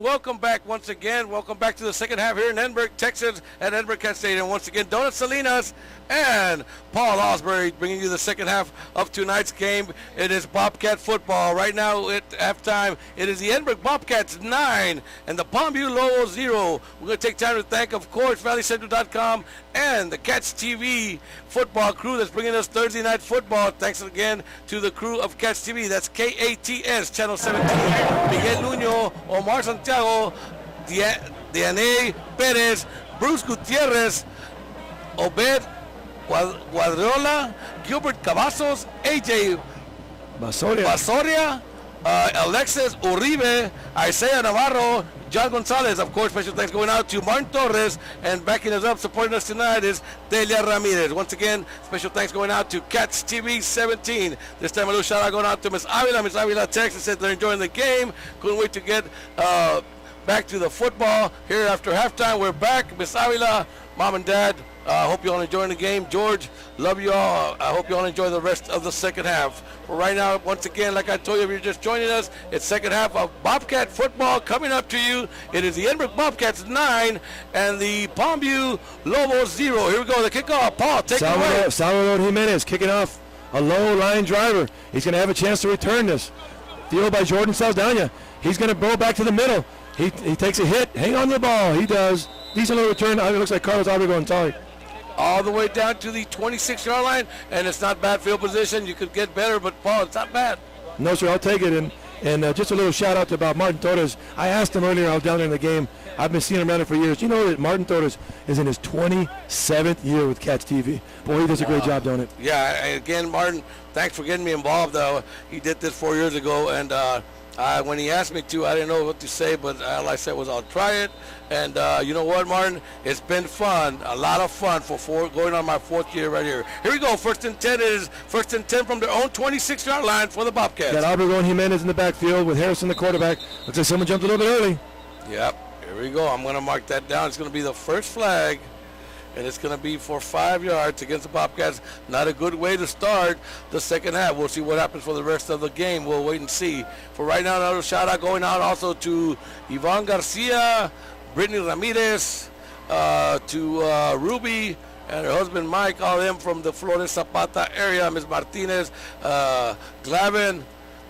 Welcome back once again. Welcome back to the second half here in Edinburg, Texas at Edinburg Cat Stadium. Once again, Donut Salinas and Paul Osbury bringing you the second half of tonight's game. It is Bobcat football. Right now at halftime, it is the Edinburg Bobcats 9 and the Palmview Lobos 0. We're going to take time to thank, of course, ValleyCentral.com and the Cats TV football crew that's bringing us Thursday night football. Thanks again to the crew of Cats TV. That's KATS, Channel 17. Miguel Nuño, Omar Santiago, Diane Perez, Bruce Gutierrez, Obed Guadrola, Gilbert Cavazos, AJ Basoria, Alexis Uribe, Isaiah Navarro, John Gonzalez. Of course, special thanks going out to Martin Torres, and backing us up, supporting us tonight is Delia Ramirez. Once again, special thanks going out to Cats TV 17. This time a little shout out going out to Miss Avila. Miss Avila texted, said they're enjoying the game. Couldn't wait to get back to the football here after halftime. We're back. Miss Avila, Mom and Dad, hope you all enjoying the game. George, love you all. I hope you all enjoy the rest of the second half. But right now, once again, like I told you, if you're just joining us, it's second half of Bobcat football coming up to you. It is the Edinburg Bobcats 9 and the Palmview Lobos 0. Here we go, the kickoff. Paul, take it away. Salvador Jimenez kicking off a low line driver. He's going to have a chance to return this. Field by Jordan Saldana. He's going to go back to the middle. He takes a hit. Hang on to the ball. He does. Decent little return. It looks like Carlos Abrego and Tully. All the way down to the 26-yard line, and it's not bad field position. You could get better, but Paul, it's not bad. No, sir, I'll take it. And just a little shout out to about Martin Torres. I asked him earlier, I was down there in the game. I've been seeing him around there for years. You know that Martin Torres is in his 27th year with Cats TV. Boy, he does a great job doing it. Yeah, again, Martin, thanks for getting me involved. He did this 4 years ago, and when he asked me to, I didn't know what to say, but all I said was I'll try it. And you know what, Martin? It's been fun, a lot of fun going on my fourth year right here. Here we go, first and 10 is first and 10 from their own 26-yard line for the Bobcats. Got Abrego and Jimenez in the backfield with Harrison, the quarterback. Looks like someone jumped a little bit early. Yep, here we go. I'm going to mark that down. It's going to be the first flag, and it's going to be for 5 yards against the Bobcats. Not a good way to start the second half. We'll see what happens for the rest of the game. We'll wait and see. For right now, another shout-out going out also to Yvonne Garcia, Brittany Ramirez, to Ruby, and her husband Mike, all of them from the Flores Zapata area, Ms. Martinez, Glavin,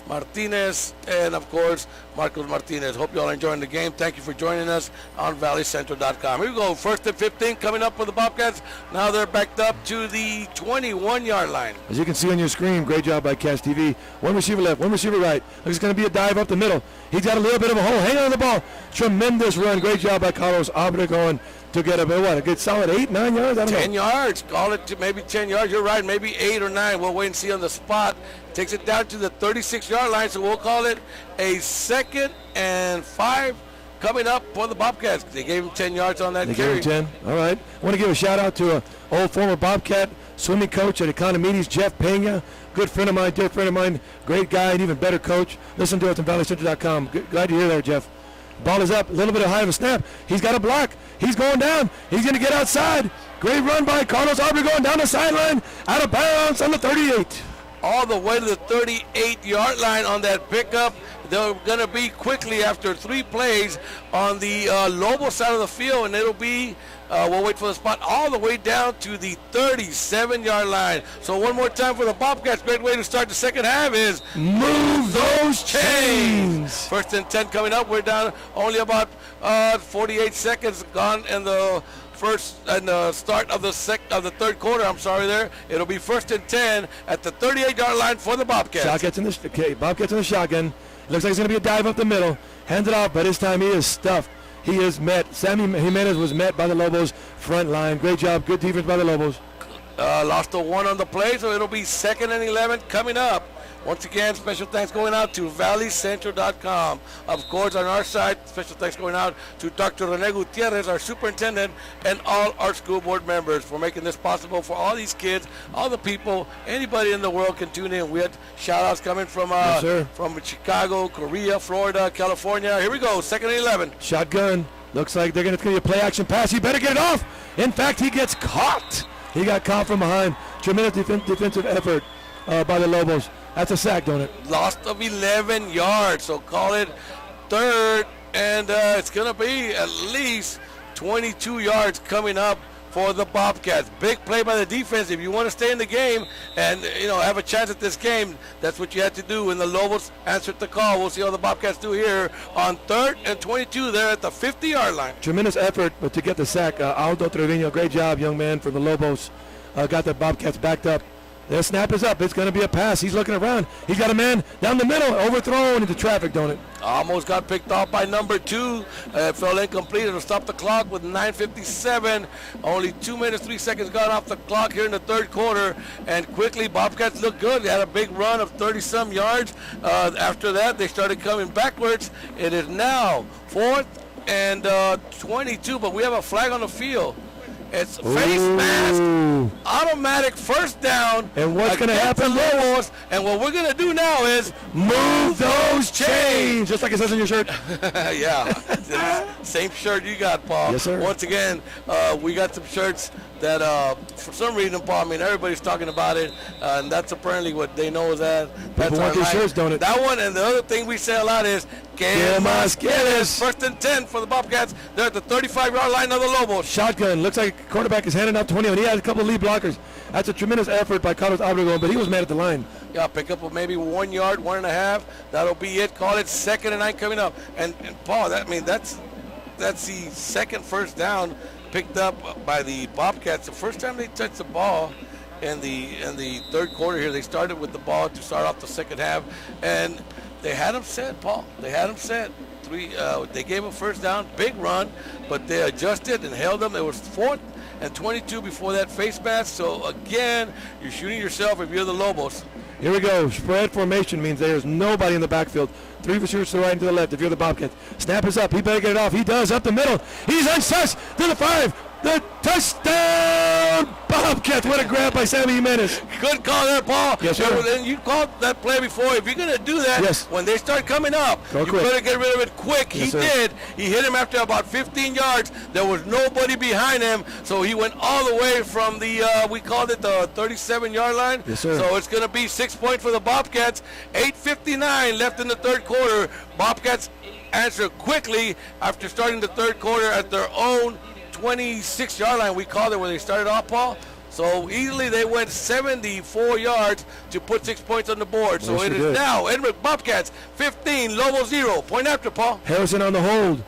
Martinez, and of course Marcos Martinez. Hope you all are enjoying the game. Thank you for joining us on ValleyCentral.com. Here we go, first and 15 coming up for the Bobcats. Now they're backed up to the 21-yard line. As you can see on your screen, great job by Cats TV. One receiver left, one receiver right. There's going to be a dive up the middle. He's got a little bit of a hole. Hang on the ball. Tremendous run. Great job by Carlos Abrego to get a good solid 8, 9 yards? I don't know. 10 yards. Call it to maybe 10 yards. You're right, maybe 8 or 9. We'll wait and see on the spot. Takes it down to the 36-yard line, so we'll call it a 2nd and 5 coming up for the Bobcats. They gave him 10 yards on that carry. They gave him 10. All right. I want to give a shout-out to an old former Bobcat swimming coach at Economides, Jeff Pena. Good friend of mine, dear friend of mine. Great guy, and even better coach. Listen to us on ValleyCentral.com. Glad to hear there, Jeff. Ball is up. A little bit of high of a snap. He's got a block. He's going down. He's going to get outside. Great run by Carlos Abrego going down the sideline. Out of bounds on the 38. All the way to the 38-yard line on that pickup. They're going to be quickly after 3 plays on the Lobo side of the field, and it'll be, we'll wait for the spot, all the way down to the 37-yard line. So one more time for the Bobcats. Great way to start the second half is move those chains. First and 10 coming up. We're down only about 48 seconds gone in the start of the third quarter. I'm sorry there. It'll be first and 10 at the 38-yard line for the Bobcats. Bobcats in the shotgun. Looks like it's going to be a dive up the middle. Hands it off, but this time he is stuffed. He is met. Sammy Jimenez was met by the Lobos front line. Great job. Good defense by the Lobos. Lost a 1 on the play, so it'll be 2nd and 11 coming up. Once again, special thanks going out to ValleyCentral.com. Of course, on our side, special thanks going out to Dr. Rene Gutierrez, our superintendent, and all our school board members for making this possible for all these kids, all the people, anybody in the world can tune in. We had shout-outs coming from Chicago, Korea, Florida, California. Here we go, 2nd and 11. Shotgun. Looks like they're going to be a play-action pass. He better get it off. In fact, he gets caught. He got caught from behind. Tremendous defensive effort by the Lobos. That's a sack, don't it? Lost of 11 yards, so call it 3rd and it's going to be at least 22 yards coming up for the Bobcats. Big play by the defense. If you want to stay in the game and have a chance at this game, that's what you had to do. And the Lobos answered the call. We'll see how the Bobcats do here on 3rd and 22. They're at the 50-yard line. Tremendous effort, but to get the sack, Aldo Trevino, great job, young man, from the Lobos. Got the Bobcats backed up. Their snap is up. It's going to be a pass. He's looking around. He's got a man down the middle, overthrown into traffic, don't it? Almost got picked off by number 2. Fell incomplete. It'll stop the clock with 9:57. Only 2 minutes, 3 seconds gone off the clock here in the 3rd quarter. And quickly, Bobcats look good. They had a big run of 30-some yards. After that, they started coming backwards. It is now 4th and 22, but we have a flag on the field. It's face mask, automatic first down. And what's going to happen, Lobos? And what we're going to do now is move those chains. Just like it says on your shirt. Yeah. Same shirt you got, Paul. Yes, sir. Once again, we got some shirts that for some reason, Paul, everybody's talking about it. And that's apparently what they know is that. People want these shirts, don't it? That one, and the other thing we say a lot is, Que más quieres? 1st and 10 for the Bobcats. They're at the 35-yard line of the Lobos. Shotgun. Looks like quarterback is handing out 21. He had a couple of lead blockers. That's a tremendous effort by Carlos Obregón, but he was mad at the line. Yeah, pick up maybe 1 yard, 1.5. That'll be it. Call it 2nd and 9 coming up. And Paul, that's the second first down picked up by the Bobcats. The first time they touched the ball in the 3rd quarter here, they started with the ball to start off the second half, and they had them set, Paul. They had them set. They gave a first down, big run, but they adjusted and held them. It was 4th and 22 before that face mask. So again, you're shooting yourself if you're the Lobos. Here we go. Spread formation means there's nobody in the backfield. 3 receivers to the right and to the left if you're the Bobcats. Snap is up. He better get it off. He does. Up the middle. He's untouched to the 5. The touchdown! Bobcats. What a grab by Sammy Jimenez. Good call there, Paul. Yes, sir. And you called that play before. If you're going to do that, yes, when they start coming up, you better get rid of it quick. Yes, he sir. did. He hit him after about 15 yards. There was nobody behind him, so he went all the way from the, we called it the 37-yard line. Yes, sir. So it's going to be 6 points for the Bobcats. 8:59 left in the 3rd quarter. Bobcats answer quickly after starting the 3rd quarter at their own 26-yard line, we called it, where they started off, Paul. So easily they went 74 yards to put 6 points on the board. So it is now Edinburg Bobcats 15, Lobo 0. Point after, Paul. Harrison on the hold.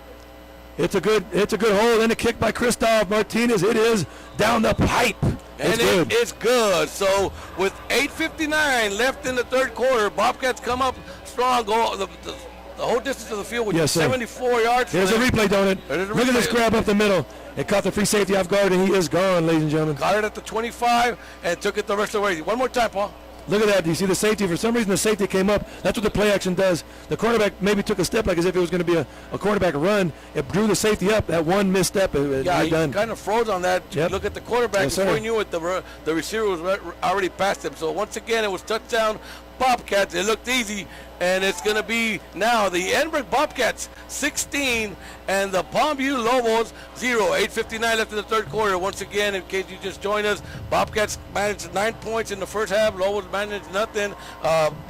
It's a good hold, and a kick by Christoph Martinez. It is down the pipe. It's good. So with 8:59 left in the 3rd quarter, Bobcats come up strong. Go the whole distance of the field with 74 yards. Here's a replay, don't it? Look at this grab up the middle. It caught the free safety off guard, and he is gone, ladies and gentlemen. Caught it at the 25 and took it the rest of the way. One more time, Paul. Look at that. Do you see the safety? For some reason, the safety came up. That's what the play action does. The quarterback maybe took a step like as if it was going to be a quarterback run. It drew the safety up. That one misstep, he kind of froze on that. Yep. Look at the quarterback. Yes, before he knew it, the receiver was already past him. So once again, it was touchdown Bobcats. It looked easy, and it's going to be now the Edinburg Bobcats 16 and the Palmview Lobos 0. 8:59 left in the 3rd quarter. Once again, in case you just joined us, Bobcats managed 9 points in the first half. Lobos managed nothing.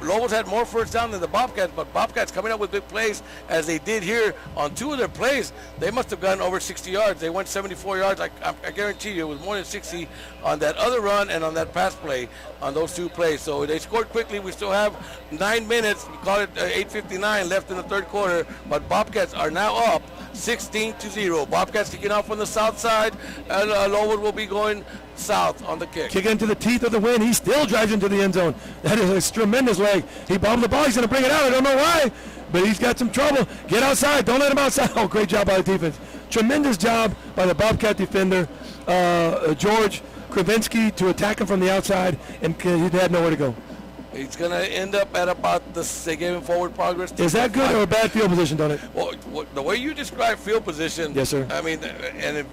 Lobos had more first down than the Bobcats, but Bobcats coming up with big plays as they did here on 2 of their plays. They must have gotten over 60 yards. They went 74 yards. I guarantee you it was more than 60 on that other run and on that pass play on those 2 plays. So they scored quickly. We still have 9 minutes. We call it 8:59 left in the 3rd quarter, but Bobcats are now up 16-0. Bobcats kicking off on the south side, and Lowell will be going south on the kick. Kick into the teeth of the wind. He still drives into the end zone. That is a tremendous leg. He bombed the ball. He's going to bring it out. I don't know why, but he's got some trouble. Get outside. Don't let him outside. Oh, great job by the defense. Tremendous job by the Bobcat defender, George Kravinsky, to attack him from the outside, and he had nowhere to go. He's going to end up at about they gave him forward progress. Is that good or a bad field position, don't it? Well, the way you describe field position. Yes, sir. I mean, and if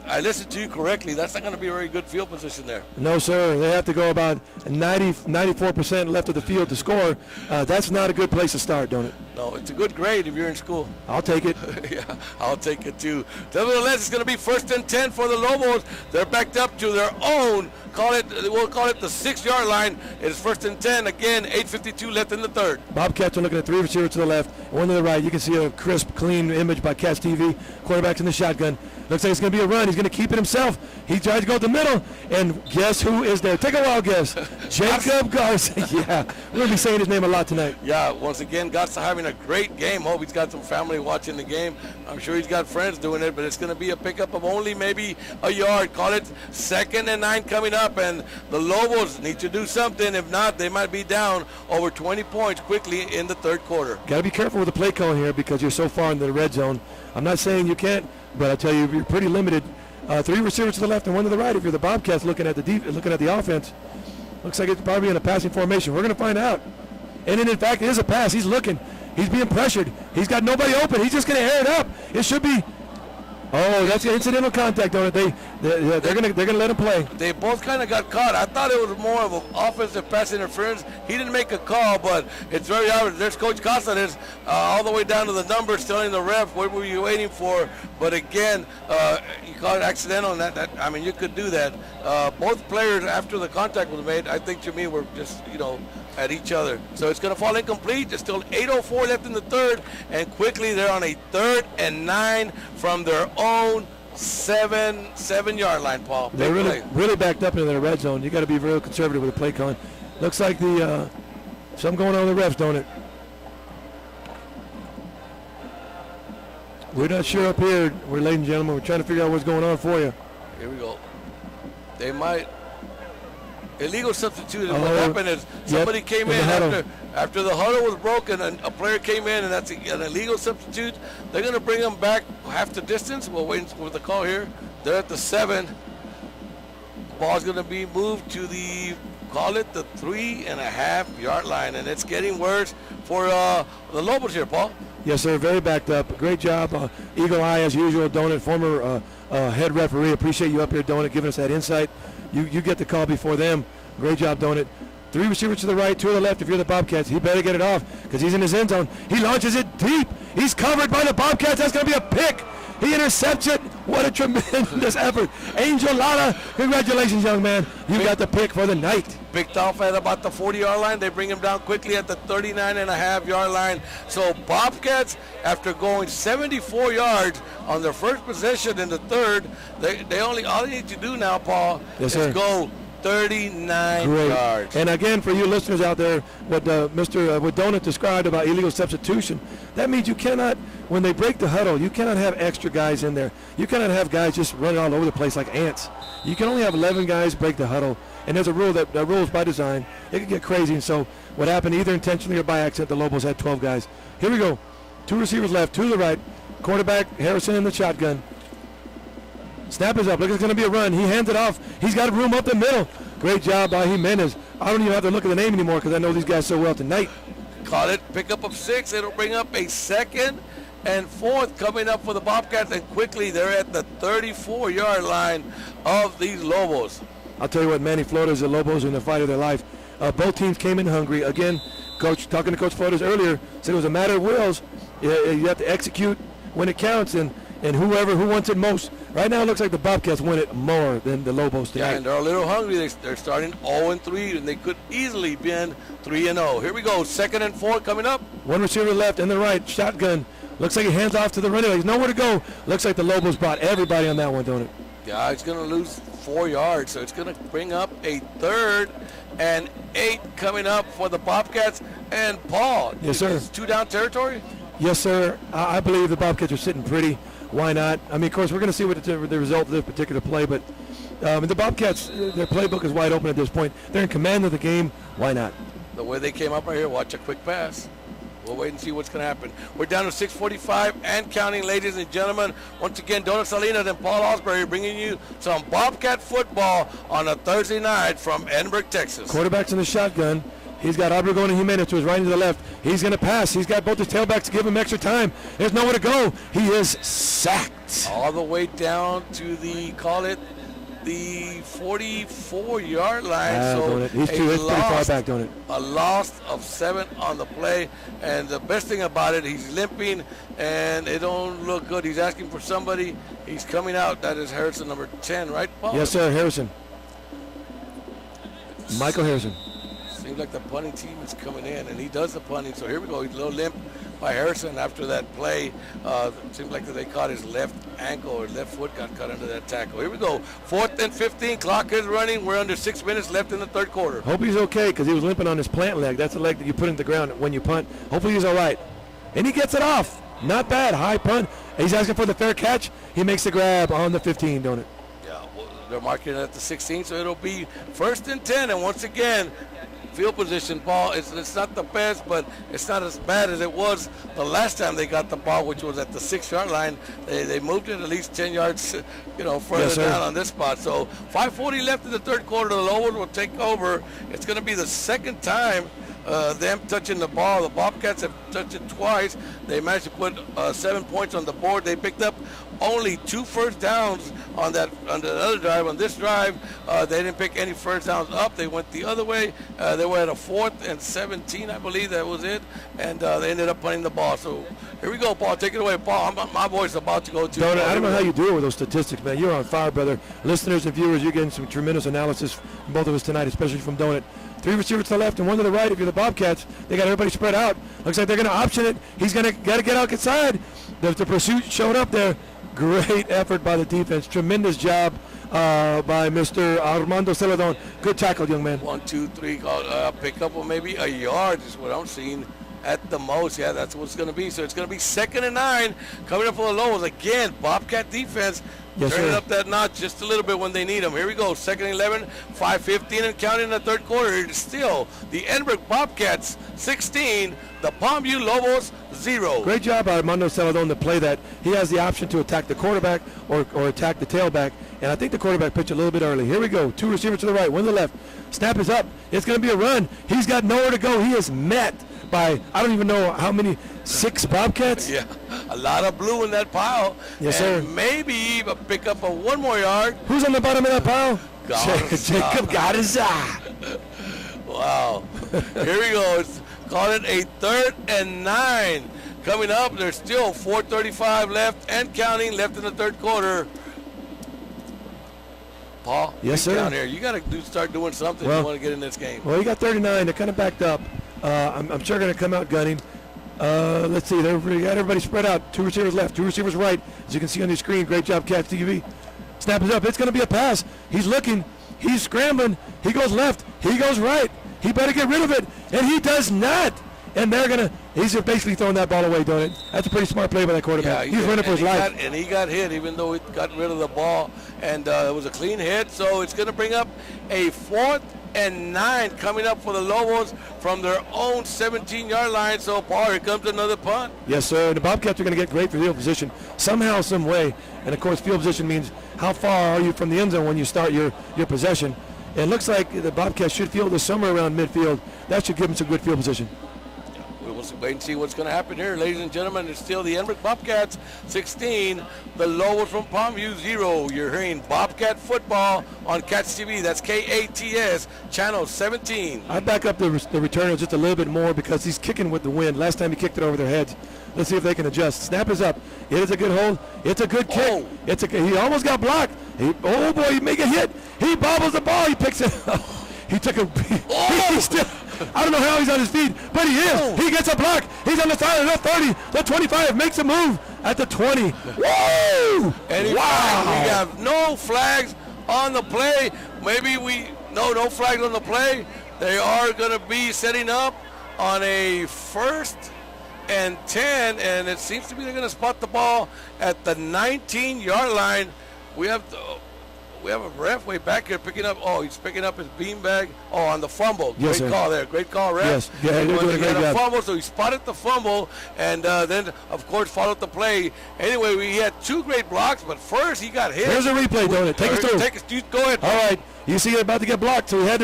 I listened to you correctly, that's not going to be a very good field position there. No, sir. They have to go about 94% left of the field to score. That's not a good place to start, don't it? No, it's a good grade if you're in school. I'll take it. Yeah, I'll take it too. Nevertheless, it's going to be 1st and 10 for the Lobos. They're backed up to their own, we'll call it the 6-yard line. It is 1st and 10. Again, 8:52 left in the third. Bobcats are looking at 3 receivers to the left, 1 to the right. You can see a crisp, clean image by Cats TV. Quarterback's in the shotgun. Looks like it's going to be a run. He's going to keep it himself. He tries to go to the middle, and guess who is there? Take a wild guess. Jacob Garza. Yeah, we're going to be saying his name a lot tonight. Yeah, once again, Garza having a great game. Hope he's got some family watching the game. I'm sure he's got friends doing it, but it's going to be a pickup of only maybe a yard. Call it 2nd and 9 coming up, and the Lobos need to do something. If not, they might be down over 20 points quickly in the third quarter. Got to be careful with the play calling here because you're so far into the red zone. I'm not saying you can't, but I tell you, you're pretty limited. 3 receivers to the left and 1 to the right. If you're the Bobcats looking at the offense, looks like it's probably in a passing formation. We're going to find out. And then, in fact, it is a pass. He's looking. He's being pressured. He's got nobody open. He's just going to air it up. It should be. Oh, that's incidental contact on it. They're gonna let him play. They both kind of got caught. I thought it was more of an offensive pass interference. He didn't make a call, but it's very obvious. There's Coach Casares all the way down to the numbers telling the ref what were you waiting for. But again, you call it accidental, and that I mean, you could do that. Both players, after the contact was made, I think to me were just, at each other. So it's going to fall incomplete. There's still 8:04 left in the third, and quickly they're on a 3rd and 9 from their own 7-yard line, Paul. They're really backed up into the red zone. You got to be real conservative with the play calling. Looks like something going on with the refs, don't it? We're not sure up here, ladies and gentlemen. We're trying to figure out what's going on for you. Here we go. They might. Illegal substitute. And what happened is somebody came in after the huddle was broken, and a player came in, and that's an illegal substitute. They're going to bring them back half the distance. We're waiting for the call here. They're at the 7. Ball's going to be moved to the 3.5-yard line, and it's getting worse for the Lobos here, Paul. Yes, sir. Very backed up. Great job. Eagle eye as usual. Donut, former head referee. Appreciate you up here, Donut, giving us that insight. You get the call before them. Great job, Donut. 3 receivers to the right, 2 to the left. If you're the Bobcats, he better get it off because he's in his end zone. He launches it deep. He's covered by the Bobcats. That's going to be a pick. He intercepts it. What a tremendous effort. Angel Lara, congratulations, young man. You got the pick for the night. Picked off at about the 40-yard line. They bring him down quickly at the 39.5-yard line. So Bobcats, after going 74 yards on their first possession in the third, all they need to do now, Paul, is go 39 yards. And again, for you listeners out there, what Donut described about illegal substitution, that means you cannot, when they break the huddle, you cannot have extra guys in there. You cannot have guys just running all over the place like ants. You can only have 11 guys break the huddle, and there's a rule that rule is by design. It can get crazy, and so what happened, either intentionally or by accident, the Lobos had 12 guys. Here we go. 2 receivers left, 2 to the right. Quarterback Harrison in the shotgun. Snap is up. Look, it's going to be a run. He hands it off. He's got room up the middle. Great job by Jimenez. I don't even have to look at the name anymore because I know these guys so well tonight. Caught it. Pickup of 6. It'll bring up a 2nd and 4th coming up for the Bobcats, and quickly they're at the 34-yard line of these Lobos. I'll tell you what, Manny Flores, the Lobos in the fight of their life. Both teams came in hungry. Again, talking to Coach Flores earlier, said it was a matter of wills. You have to execute when it counts, and who wants it most. Right now it looks like the Bobcats win it more than the Lobos tonight. Yeah, and they're a little hungry. They're starting 0-3, and they could easily been 3-0. Here we go, 2nd and 4 coming up. 1 receiver left and the right, shotgun. Looks like he hands off to the running back. He's nowhere to go. Looks like the Lobos brought everybody on that one, don't it? Yeah, he's going to lose 4 yards, so it's going to bring up a 3rd and 8 coming up for the Bobcats. And Paul, yes, sir. Is 2 down territory? Yes, sir. I believe the Bobcats are sitting pretty. Why not? I mean, of course, we're going to see what the result of this particular play, but the Bobcats, their playbook is wide open at this point. They're in command of the game. Why not? The way they came up right here, watch a quick pass. We'll wait and see what's going to happen. We're down to 6:45 and counting, ladies and gentlemen. Once again, Donut Salinas and Paul Osbury bringing you some Bobcat football on a Thursday night from Edinburg, Texas. Quarterback's in the shotgun. He's got Obregón and Jimenez to his right and to the left. He's going to pass. He's got both his tailbacks to give him extra time. There's nowhere to go. He is sacked. All the way down to the, call it, the 44-yard line. So he's pretty far back, don't it? A loss of 7 on the play. And the best thing about it, he's limping, and it don't look good. He's asking for somebody. He's coming out. That is Harrison, number 10, right, Paul? Yes, sir, Harrison. Michael Harrison. Seems like the punting team is coming in, and he does the punting. So here we go. He's a little limp by Harrison after that play. It seems like they caught his left ankle or left foot got cut under that tackle. Here we go. 4th and 15. Clock is running. We're under 6 minutes left in the third quarter. Hope he's okay because he was limping on his plant leg. That's the leg that you put in the ground when you punt. Hopefully he's all right. And he gets it off. Not bad. High punt. He's asking for the fair catch. He makes the grab on the 15, don't it? Yeah, well, they're marking it at the 16, so it'll be 1st and 10. And once again, field position, Paul, it's not the best, but it's not as bad as it was the last time they got the ball, which was at the 6-yard line. They moved it at least 10 yards, further down on this spot. So 5:40 left in the third quarter. The Lobos will take over. It's going to be the second time them touching the ball. The Bobcats have touched it twice. They managed to put 7 points on the board. They picked up only 2 first downs on the other drive. On this drive, they didn't pick any first downs up. They went the other way. They were at a 4th and 17, I believe that was it, and they ended up punting the ball. So here we go, Paul. Take it away, Paul. My voice is about to go to. I don't know how you do it with those statistics, man. You're on fire, brother. Listeners and viewers, you're getting some tremendous analysis from both of us tonight, especially from Donut. 3 receivers to the left and 1 to the right. If you're the Bobcats, they got everybody spread out. Looks like they're going to option it. He's got to get out inside. The pursuit showed up there. Great effort by the defense. Tremendous job by Mr. Armando Celadon. Good tackle, young man. 1, 2, 3. Pick up of maybe a yard is what I'm seeing at the most. Yeah, that's what it's going to be. So it's going to be 2nd and 9 coming up for the Lobos. Again, Bobcat defense. Yes, turning sir. up that notch just a little bit when they need them. Here we go. 2nd and 11, 5:15 and counting in the third quarter. It's still the Edinburg Bobcats 16, the Palmview Lobos 0. Great job by Armando Celadon to play that. He has the option to attack the quarterback or attack the tailback. And I think the quarterback pitched a little bit early. Here we go. 2 receivers to the right, 1 to the left. Snap is up. It's going to be a run. He's got nowhere to go. He is met by, I don't even know how many, 6 Bobcats? Yeah, a lot of blue in that pile. Yes, and sir. Maybe even pick up a 1 more yard. Who's on the bottom of that pile? Jacob Garza. Wow. Here we go. Call it a 3rd and 9. Coming up, there's still 4:35 left and counting left in the third quarter. Paul, yes, get sir. down here. You got to start doing something if you want to get in this game. Well, you got 39. They're kind of backed up. I'm sure going to come out gunning. Let's see. They got everybody spread out. 2 receivers left, 2 receivers right. As you can see on your screen, great job, Cats TV. Snap is up. It's going to be a pass. He's looking. He's scrambling. He goes left. He goes right. He better get rid of it. And he does not. And he's basically throwing that ball away, don't it? That's a pretty smart play by that quarterback. Yeah, he's running for his life. And he got hit even though he got rid of the ball. And it was a clean hit. So it's going to bring up a 4th and 9 coming up for the Lobos from their own 17-yard line. So, Paul, here comes another punt. Yes, sir. The Bobcats are going to get great field position somehow, some way. And, of course, field position means how far are you from the end zone when you start your possession. It looks like the Bobcats should field this somewhere around midfield. That should give them some good field position. We'll wait and see what's going to happen here, ladies and gentlemen. It's still the Edinburg Bobcats 16, the Lobos from Palmview 0. You're hearing Bobcat football on Cats TV. That's KATS, channel 17. I back up the returner just a little bit more because he's kicking with the wind. Last time he kicked it over their heads. Let's see if they can adjust. Snap is up. It is a good hold. It's a good kick. He almost got blocked. Oh, boy, he make a hit. He bobbles the ball. He picks it up. He took a he's still, I don't know how he's on his feet, but he is. He gets a block. He's on the side of the 30, the 25, makes a move at the 20. Woo! And wow! We have no flags on the play. Maybe no flags on the play. They are going to be setting up on a 1st and 10, and it seems to be they're going to spot the ball at the 19-yard line. We have a ref way back here picking up. Oh, he's picking up his beanbag. Oh, on the fumble. Yes, Great sir. call there. Great call, ref. Yes. Yeah, they're doing a great job. Fumble, so he spotted the fumble, and then, of course, followed the play. Anyway, we had 2 great blocks, but first he got hit. Here's a replay, don't it? Take us through. Go ahead. All right. You see it about to get blocked, so he had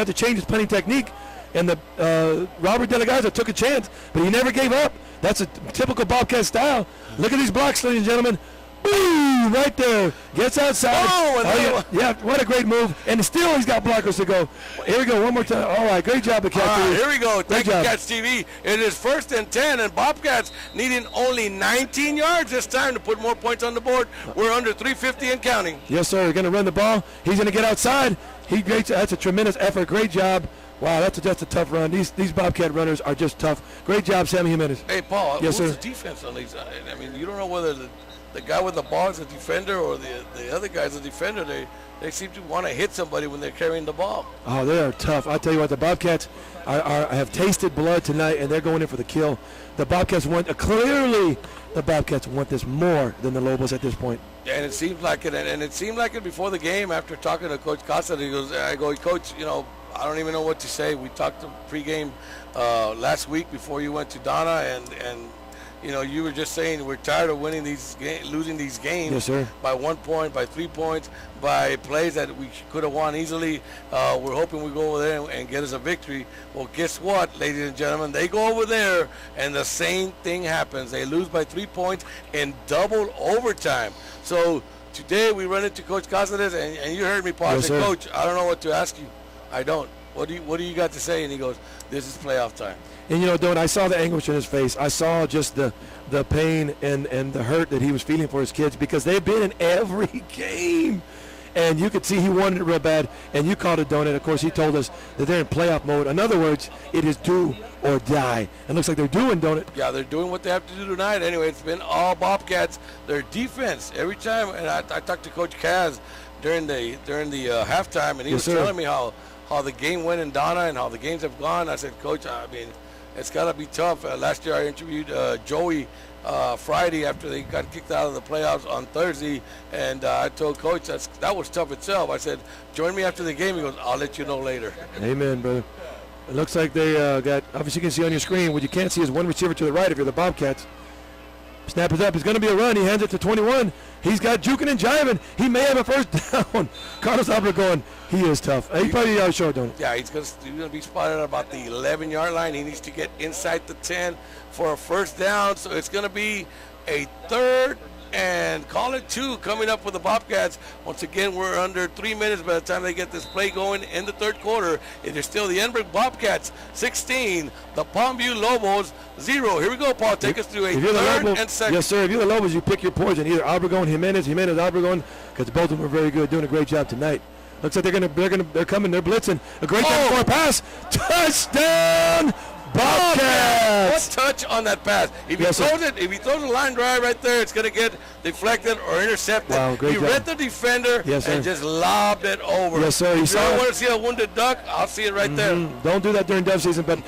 to change his punting technique. And the Robert De La Garza took a chance, but he never gave up. That's a typical Bobcat style. Look at these blocks, ladies and gentlemen. Boom! Right there. Gets outside. Oh, yeah, what a great move. And still he's got blockers to go. Here we go, one more time. All right, great job, the Cats. Here we go. Thank you, Cats TV. It is 1st and 10, and Bobcats needing only 19 yards this time to put more points on the board. We're under 350 and counting. Yes, sir. We're going to run the ball. He's going to get outside. That's a tremendous effort. Great job. Wow, that's just a tough run. These Bobcat runners are just tough. Great job, Sammy Jimenez. Hey, Paul, yes, who's sir. the defense on these? I mean, you don't know whether the guy with the ball is a defender or the other guy's a defender. They seem to want to hit somebody when they're carrying the ball. Oh, they are tough. I tell you what, the Bobcats have tasted blood tonight, and they're going in for the kill. The Bobcats clearly the Bobcats want this more than the Lobos at this point. And it seems like it, and it seemed like it before the game. After talking to Coach Casa, I go, Coach, I don't even know what to say. We talked pregame last week before you went to Donna, and you were just saying we're tired of losing these games. Yes, sir. By 1 point, by 3 points, by plays that we could have won easily. We're hoping we go over there and get us a victory. Well, guess what, ladies and gentlemen? They go over there, and the same thing happens. They lose by 3 points in double overtime. So today we run into Coach Cáceres, and you heard me, Paul. Yes, I said, sir. Coach, I don't know what to ask you. I don't. What do you got to say? And he goes, this is playoff time. And Don, I saw the anguish in his face. I saw just the pain and the hurt that he was feeling for his kids, because they've been in every game. And you could see he wanted it real bad, and you called it, Don. And of course, he told us that they're in playoff mode. In other words, it is do or die. It looks like they're doing, don't it? Yeah, they're doing what they have to do tonight. Anyway, it's been all Bobcats. Their defense every time. And I talked to Coach Kaz during the halftime, and he was telling me how the game went in Donna and how the games have gone. I said, Coach, I mean, it's got to be tough. Last year I interviewed Joey Friday after they got kicked out of the playoffs on Thursday, and I told Coach that was tough itself. I said, join me after the game. He goes, I'll let you know later. Amen, brother. It looks like they got, obviously you can see on your screen, what you can't see is one receiver to the right if you're the Bobcats. Snap is up. It's going to be a run. He hands it to 21. He's got juking and jiving. He may have a first down. Carlos Obregón, he is tough. He probably short, don't he? Yeah, he's going to be spotted at about the 11-yard line. He needs to get inside the 10 for a first down. So it's going to be a 3rd and call it 2 coming up for the Bobcats. Once again, we're under 3 minutes by the time they get this play going in the 3rd quarter. It is still the Edinburg Bobcats 16, the Palmview Lobos 0. Here we go, Paul. Take us through a 3rd and 2nd. Yes, sir. If you're the Lobos, you pick your poison. Either Obregón, Jimenez, Obregón, because both of them are very good, doing a great job tonight. Looks like they're coming, they're blitzing. A great time for a pass. Touchdown, Bobcats! What touch on that pass? If he throws a line drive right there, it's going to get deflected or intercepted. Wow, great job. Read the defender and just lobbed it over. Yes, sir. If you don't want to see a wounded duck, I'll see it right there. Don't do that during dove season, but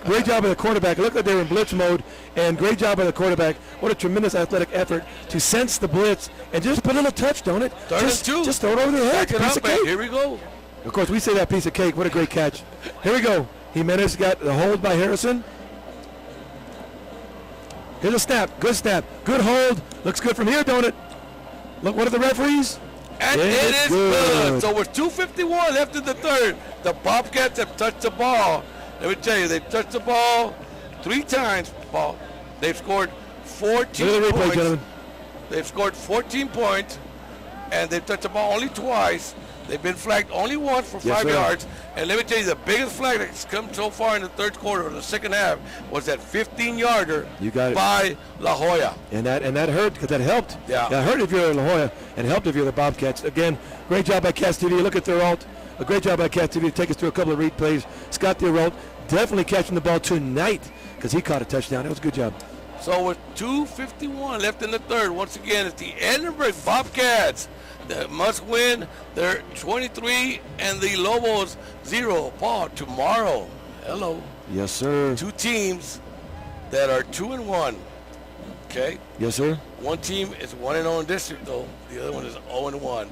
great job by the quarterback. It looked like they were in blitz mode, and great job by the quarterback. What a tremendous athletic effort to sense the blitz and just put in a touch, don't it? Just throw it over their head. Piece of cake. Here we go. Of course, we say that piece of cake. What a great catch. Here we go. Jimenez got the hold by Harrison. Here's a snap. Good snap. Good hold. Looks good from here, don't it? Look, what are the referees? And it is good. So with 2:51 left in the 3rd, the Bobcats have touched the ball. Let me tell you, they've touched the ball 3 times, Paul. They've scored 14 Look at the replay, points. gentlemen. They've scored 14 points, and they've touched the ball only twice. They've been flagged only once for 5 yards. And let me tell you, the biggest flag that's come so far in the 3rd quarter or the 2nd half was that 15-yarder by La Joya. And that hurt because that helped. Yeah. That hurt if you're La Joya and helped if you're the Bobcats. Again, great job by Cats TV. Look at their ult. A great job by Cats TV to take us through a couple of replays. Scott Theroult definitely catching the ball tonight because he caught a touchdown. That was a good job. So with 2:51 left in the 3rd, once again, it's the Edinburg Bobcats that must win. They're 23 and the Lobos 0. Paul, tomorrow, hello. Yes, sir. 2 teams that are 2-1. Okay? Yes, sir. One team is 1-0 in district, though. The other one is 0-1.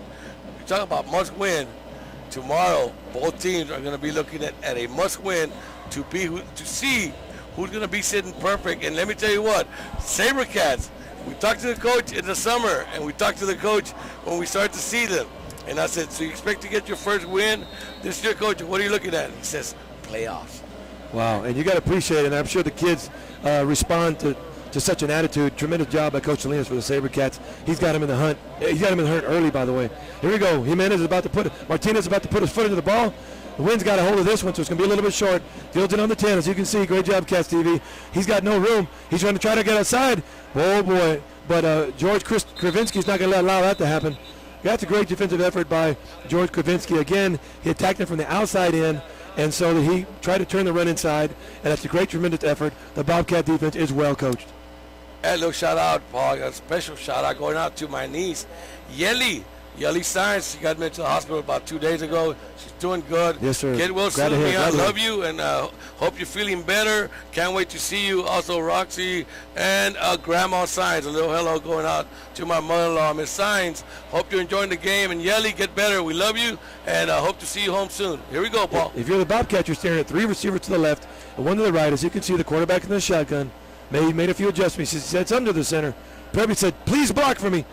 You're talking about must win. Tomorrow, both teams are going to be looking at a must win to see who's going to be sitting perfect. And let me tell you what, SaberCats, we talked to the coach in the summer, and we talked to the coach when we start to see them. And I said, so you expect to get your first win this year, Coach? What are you looking at? He says, playoffs. Wow, and you got to appreciate it, and I'm sure the kids respond to just such an attitude. Tremendous job by Coach Salinas for the SaberCats. He's got him in the hunt. He's got him in the hunt early, by the way. Here we go. Martinez is about to put his foot into the ball. The wind's got a hold of this one, so it's going to be a little bit short. Fields it on the 10, as you can see. Great job, Cats TV. He's got no room. He's going to try to get outside. Oh, boy. But George Kravinsky's not going to allow that to happen. That's a great defensive effort by George Kravinsky. Again, he attacked him from the outside in, and so he tried to turn the run inside, and that's a great, tremendous effort. The Bobcat defense is well coached. And a little shout out, Paul. A special shout out going out to my niece, Yeli Science. She got me into the hospital about 2 days ago. She's doing good. Yes, sir. Get well soon. I love you, and hope you're feeling better. Can't wait to see you. Also, Roxy and Grandma Science. A little hello going out to my mother-in-law, Miss Science. Hope you're enjoying the game. And Yeli, get better. We love you, and hope to see you home soon. Here we go, Paul. If you're the Bobcat, you're staring at 3 receivers to the left and 1 to the right. As you can see, the quarterback in the shotgun made a few adjustments. He said it's under the center. Preppy said, "Please block for me."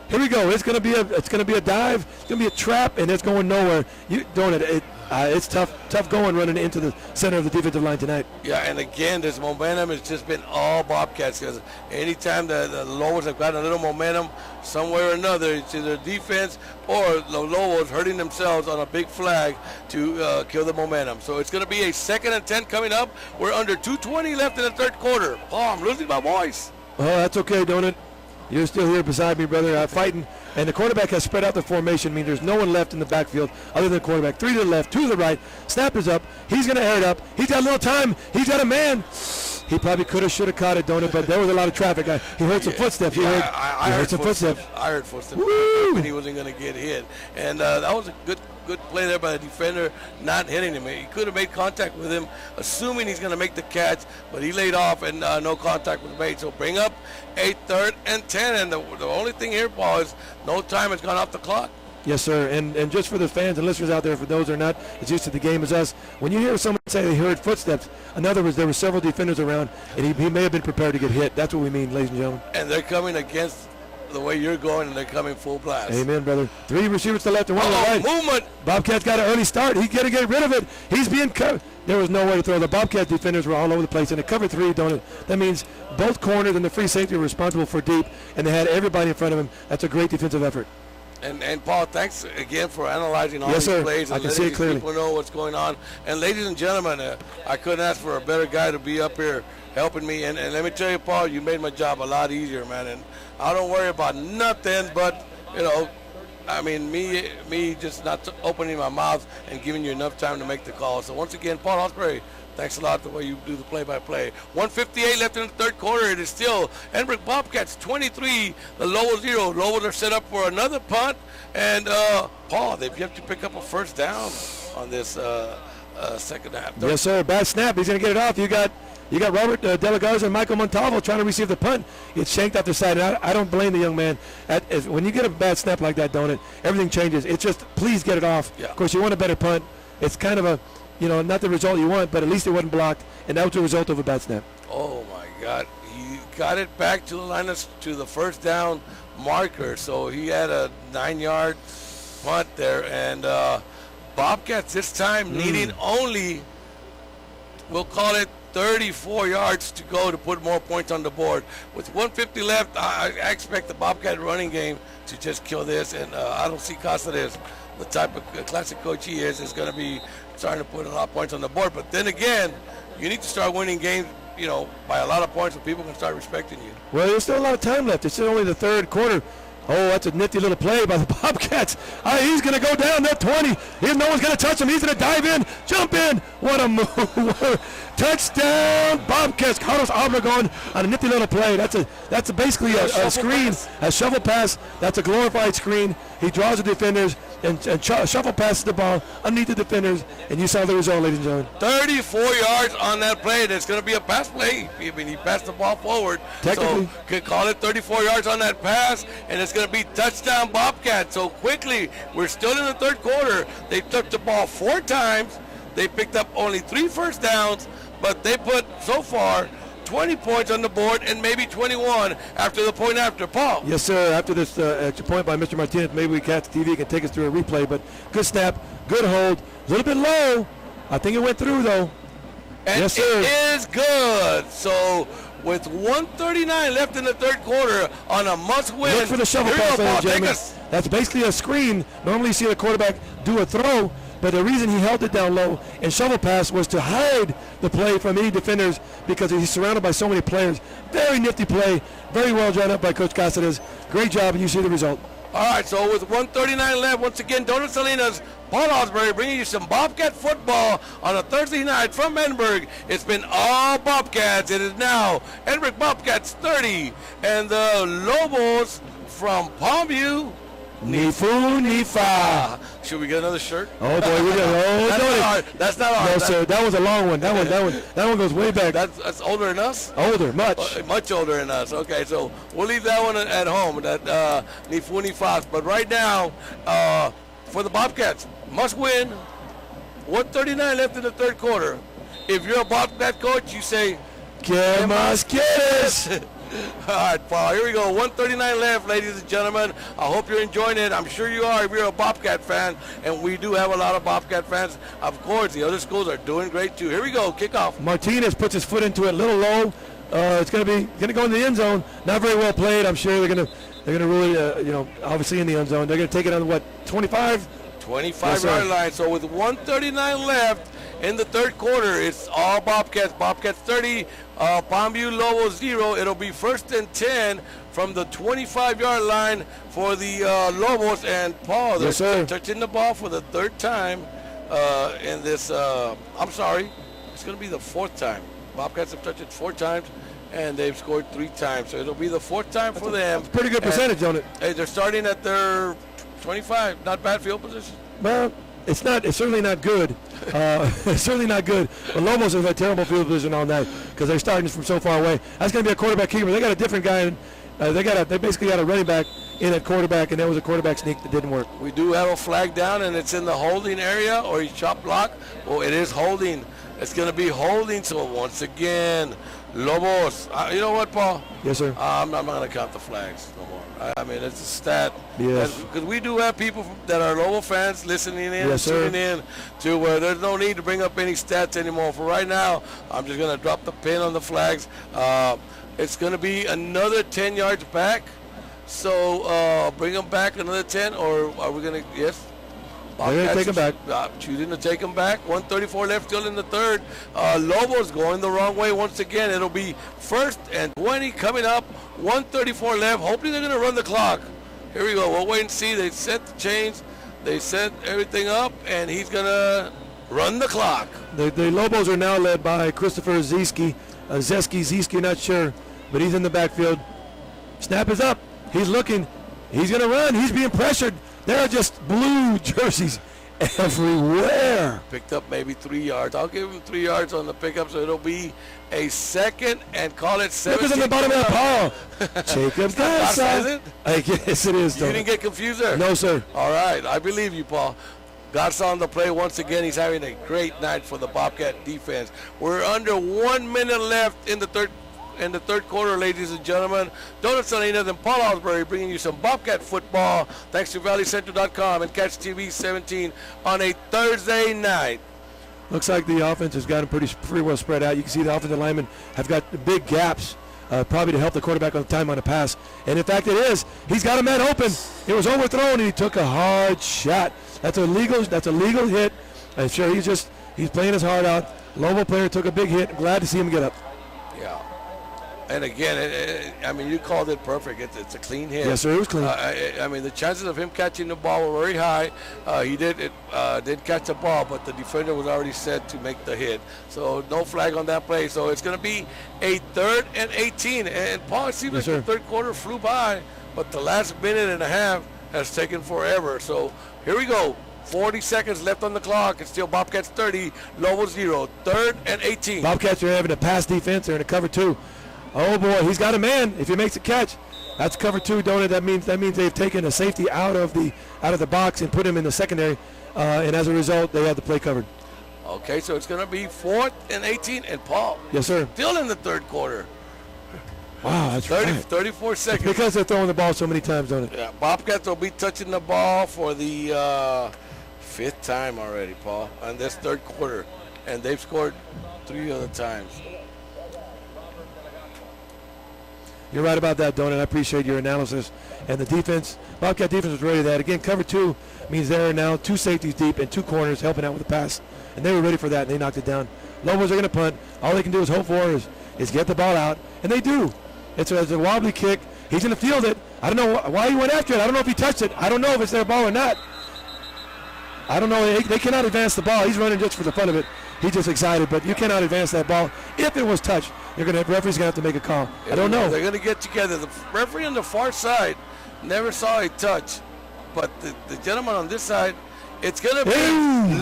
Here we go. It's going to be a dive. It's going to be a trap, and it's going nowhere. It's tough going running into the center of the defensive line tonight. Yeah, and again, this momentum has just been all Bobcats, because anytime the Lobos have gotten a little momentum, somewhere or another, it's either defense or the Lobos hurting themselves on a big flag to kill the momentum. So it's going to be a 2nd and 10 coming up. We're under 2:20 left in the 3rd quarter. Oh, I'm losing my voice. Oh, that's okay, don't it? You're still here beside me, brother, fighting. And the quarterback has spread out the formation, meaning there's no one left in the backfield other than the quarterback. 3 to the left, 2 to the right. Snap is up. He's going to air it up. He's got a little time. He's got a man. He probably could have, should have caught it, don't it? But there was a lot of traffic. He heard some footsteps. I heard some footsteps. I heard footsteps. Woo! He wasn't going to get hit. And that was a good play there by the defender, not hitting him. He could have made contact with him, assuming he's going to make the catch, but he laid off and no contact was made. So bring up a 3rd and 10. And the only thing here, Paul, is no time has gone off the clock. Yes, sir. And just for the fans and listeners out there, for those who are not as used to the game as us, when you hear someone say they heard footsteps, in other words, there were several defenders around, and he may have been prepared to get hit. That's what we mean, ladies and gentlemen. And they're coming against the way you're going, and they're coming full blast. Amen, brother. 3 receivers to the left and 1 to the right. Movement. Bobcats got an early start. He's going to get rid of it. He's being covered. There was no way to throw. The Bobcat defenders were all over the place, and it covered 3, don't it? That means both corners and the free safety were responsible for deep, and they had everybody in front of him. That's a great defensive effort. And Paul, thanks again for analyzing all these plays and letting these people know what's going on. And ladies and gentlemen, I couldn't ask for a better guy to be up here helping me. And let me tell you, Paul, you made my job a lot easier, man. And I don't worry about nothing but, I mean, me just not opening my mouth and giving you enough time to make the call. So once again, Paul Osprey, thanks a lot the way you do the play-by-play. 1:58 left in the 3rd quarter. It is still Edinburg Bobcats 23, the Lobos 0. Lobos are set up for another punt. And, Paul, they've yet to pick up a 1st down on this 2nd half. Yes, sir. Bad snap. He's going to get it off. You got Robert De La Garza and Michael Montalvo trying to receive the punt. It's shanked out the side. And I don't blame the young man. When you get a bad snap like that, don't it? Everything changes. It's just, please get it off. Yeah. Of course, you want a better punt. It's kind of a, not the result you want, but at least it wasn't blocked. And that was the result of a bad snap. Oh, my God. He got it back to the line to the 1st down marker. So he had a 9-yard punt there. And Bobcats this time needing only, we'll call it 34 yards to go to put more points on the board. With 1:50 left, I expect the Bobcat running game to just kill this. And I don't see Cáceres, the type of classic coach he is going to be starting to put a lot of points on the board. But then again, you need to start winning games, by a lot of points so people can start respecting you. Well, there's still a lot of time left. It's still only the 3rd quarter. Oh, that's a nifty little play by the Bobcats. He's going to go down that 20. No one's going to touch him. He's going to dive in, jump in. What a move. Touchdown, Bobcats. Carlos Obregon on a nifty little play. That's basically a screen, a shovel pass. That's a glorified screen. He draws the defenders and shuffle passes the ball underneath the defenders, and you saw the result, ladies and gentlemen. 34 yards on that play. That's going to be a pass play. I mean, he passed the ball forward. Technically. So could call it 34 yards on that pass, and it's going to be touchdown Bobcats. So quickly, we're still in the 3rd quarter. They took the ball 4 times. They picked up only 3 first downs, but they put, so far, 20 points on the board and maybe 21 after the point after. Paul. Yes, sir. After this extra point by Mr. Martinez, maybe we Cats TV can take us through a replay, but good snap, good hold, a little bit low. I think it went through, though. And yes, sir. It is good. So with 1:39 left in the third quarter on a must-win. Look for the shovel Here we pass, go, ladies Paul. and Take gentlemen. us. That's basically a screen. Normally you see the quarterback do a throw, but the reason he held it down low and shovel pass was to hide the play from any defenders because he's surrounded by so many players. Very nifty play. Very well drawn up by Coach Cáceres. Great job, and you see the result. All right, so with 1:39 left, once again, Donut Salinas, Paul Osbury bringing you some Bobcat football on a Thursday night from Edinburg. It's been all Bobcats. It is now Edinburg Bobcats 30, and the Lobos from Palmview. Ni fu, ni fa. Should we get another shirt? Oh boy, we got That's not ours. No, sir, that was a long one. That one goes way back. That's older than us? Older, much. Much older than us. Okay, so we'll leave that one at home, that ni fu ni fa. But right now, for the Bobcats, must win. 1:39 left in the third quarter. If you're a Bobcat coach, you say, ¿Qué más quieres? all right, Paul, here we go. 1:39 left, ladies and gentlemen. I hope you're enjoying it. I'm sure you are if you're a Bobcat fan, and we do have a lot of Bobcat fans. Of course, the other schools are doing great too. Here we go, kickoff. Martinez puts his foot into it a little low. It's going to go in the end zone. Not very well played. I'm sure they're going to really, obviously in the end zone. They're going to take it on, 25? 25-yard line. So with 1:39 left in the third quarter, it's all Bobcats. Bobcats 30, Palmview Lobos 0. It'll be 1st and 10 from the 25-yard line for the Lobos. And Paul, they're touching the ball for the third time in this. I'm sorry, it's going to be the fourth time. Bobcats have touched it 4 times, and they've scored 3 times. So it'll be the 4th time for them. That's a pretty good percentage on it. Hey, they're starting at their 25. Not bad field position. Well, it's certainly not good. It's certainly not good. But Lobos has a terrible field position on that because they're starting from so far away. That's going to be a quarterback keeper. They got a different guy. They basically got a running back in at quarterback, and that was a quarterback sneak that didn't work. We do have a flag down, and it's in the holding area, or he chop block. Well, it is holding. It's going to be holding. So once again, Lobos. You know what, Paul? Yes, sir. I'm not going to count the flags no more. I mean, it's a stat. Yes. Because we do have people that are Lobo fans listening in, yes, tuning in to where there's no need to bring up any stats anymore. For right now, I'm just going to drop the pin on the flags. It's going to be another 10 yards back. So bring them back another 10, or are we going to, yes? They're going to take them back. Choosing to take them back. 1:34 left, still in the third. Lobos going the wrong way once again. It'll be 1st and 20 coming up. 1:34 left. Hopefully they're going to run the clock. Here we go. We'll wait and see. They set the chains. They set everything up, and he's going to run the clock. The Lobos are now led by Christopher Zeski, not sure, but he's in the backfield. Snap is up. He's looking. He's going to run. He's being pressured. There are just blue jerseys everywhere. Picked up maybe 3 yards. I'll give him 3 yards on the pickup, so it'll be a 2nd and call it 17. Look at the bottom of the ball. Jacob's got it. Yes, it is. You didn't get confused there? No, sir. All right. I believe you, Paul. God's on the play once again. He's having a great night for the Bobcat defense. We're under 1 minute left in the third quarter, ladies and gentlemen. Donut Salinas and Paul Osbury bringing you some Bobcat football. Thanks to ValleyCentral.com and Catch TV 17 on a Thursday night. Looks like the offense has gotten pretty well spread out. You can see the offensive linemen have got big gaps, probably to help the quarterback on the time on the pass. And in fact, it is. He's got a man open. It was overthrown, and he took a hard shot. That's a legal hit. I'm sure he's playing his heart out. Lobo player took a big hit. Glad to see him get up. Yeah. And again, I mean, you called it perfect. It's a clean hit. Yes, sir, it was clean. I mean, the chances of him catching the ball were very high. He did catch the ball, but the defender was already set to make the hit. So no flag on that play. So it's going to be a 3rd and 18. And Paul, it seems like the third quarter flew by, but the last minute and a half has taken forever. So here we go. 40 seconds left on the clock. It's still Bobcats 30, Lobos 0. 3rd and 18. Bobcats are having a pass defense. They're in a cover 2. Oh boy, he's got a man. If he makes a catch, that's cover 2, Donut. That means they've taken a safety out of the box and put him in the secondary, and as a result, they have the play covered. Okay, so it's going to be 4th and 18, and Paul. Yes, sir. Still in the third quarter. Wow, that's 34 seconds. It's because they're throwing the ball so many times, don't it? Yeah, Bobcats will be touching the ball for the 5th time already, Paul, in this third quarter, and they've scored 3 other times. You're right about that, Donut. I appreciate your analysis. And the defense, Bobcat defense was ready for that. Again, cover 2 means there are now 2 safeties deep and 2 corners helping out with the pass. And they were ready for that, and they knocked it down. Lobos are going to punt. All they can do is hope for is get the ball out, and they do. It's a wobbly kick. He's going to field it. I don't know why he went after it. I don't know if he touched it. I don't know if it's their ball or not. I don't know. They cannot advance the ball. He's running just for the fun of it. He's just excited, but you cannot advance that ball. If it was touched, referee's going to have to make a call. I don't know. They're going to get together. The referee on the far side never saw a touch, but the gentleman on this side, it's going to be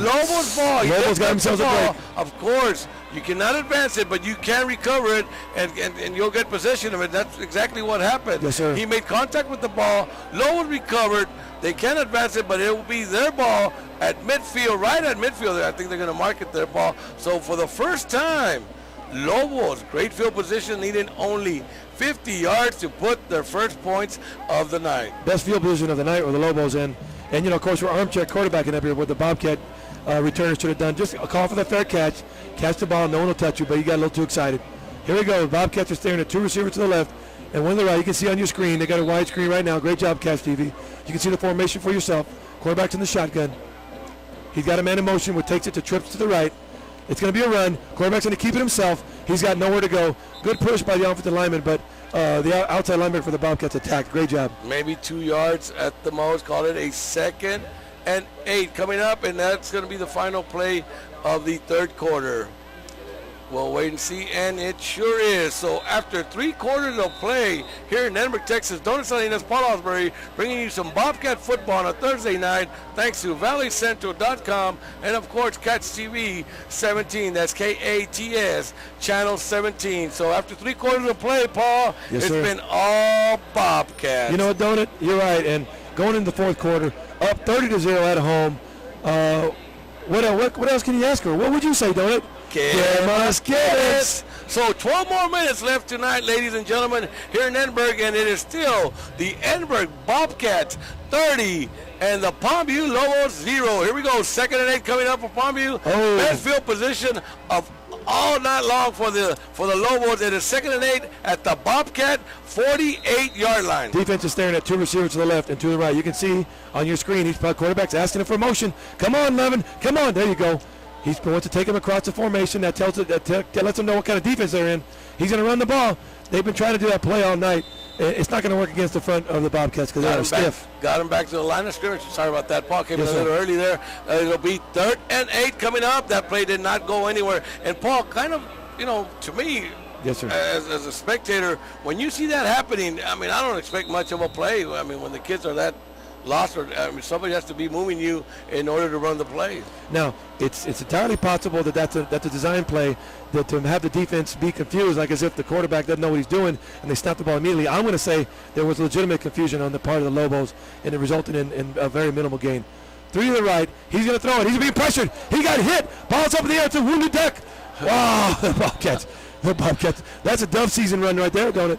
Lobo's ball. Lobo's got themselves a break. Of course, you cannot advance it, but you can recover it, and you'll get possession of it. That's exactly what happened. Yes, sir. He made contact with the ball. Lobo recovered. They can advance it, but it will be their ball at midfield, right at midfield. I think they're going to market their ball. So for the first time, Lobos, great field position, needing only 50 yards to put their first points of the night. Best field position of the night, or the Lobos in. And, of course, we're armchair quarterbacking up here what the Bobcat returners should have done. Just a call for the fair catch. Catch the ball. No one will touch you, but you got a little too excited. Here we go. The Bobcats are staring at 2 receivers to the left and 1 to the right. You can see on your screen. They got a wide screen right now. Great job, Catch TV. You can see the formation for yourself. Quarterback's in the shotgun. He's got a man in motion, which takes it to trips to the right. It's going to be a run. Quarterback's going to keep it himself. He's got nowhere to go. Good push by the offensive lineman, but the outside lineman for the Bobcats attacked. Great job. Maybe 2 yards at the most. Call it a 2nd and 8 coming up, and that's going to be the final play of the third quarter. We'll wait and see, and it sure is. So after 3 quarters of play here in Edinburg, Texas, Donut Salinas, Paul Osbury, bringing you some Bobcat football on a Thursday night, thanks to ValleyCentral.com and, of course, Catch TV 17. That's KATS, Channel 17. So after 3 quarters of play, Paul, yes, it's sir. been all Bobcats. You know what, Donut? You're right. And going into the fourth quarter, up 30-0 at home. What else can you ask for? What would you say, Donut? Get. So 12 more minutes left tonight, ladies and gentlemen, here in Edinburg, and it is still the Edinburg Bobcats 30 and the Palmview Lobos 0. Here we go, 2nd and 8 coming up for Palmview. Best field position of all night long for the Lobos. It is 2nd and 8 at the Bobcat 48-yard line. Defense is staring at 2 receivers to the left and to the right. You can see on your screen, each quarterback's asking him for motion. Come on, Levin. Come on. There you go. He's going to take him across the formation. That lets him know what kind of defense they're in. He's going to run the ball. They've been trying to do that play all night. It's not going to work against the front of the Bobcats because they're stiff. Got him back to the line of scrimmage. Sorry about that. Paul came in a little early there. It'll be 3rd and 8 coming up. That play did not go anywhere. And Paul, kind of, to me, yes, sir. As a spectator, when you see that happening, I mean, I don't expect much of a play. I mean, when the kids are that lost, somebody has to be moving you in order to run the play. Now, it's entirely possible that's a design play, that to have the defense be confused, like as if the quarterback doesn't know what he's doing, and they stop the ball immediately. I'm going to say there was legitimate confusion on the part of the Lobos, and it resulted in a very minimal gain. 3 to the right. He's going to throw it. He's being pressured. He got hit. Ball's up in the air. It's a wounded duck. Wow, the Bobcats. That's a Dove season run right there, don't it?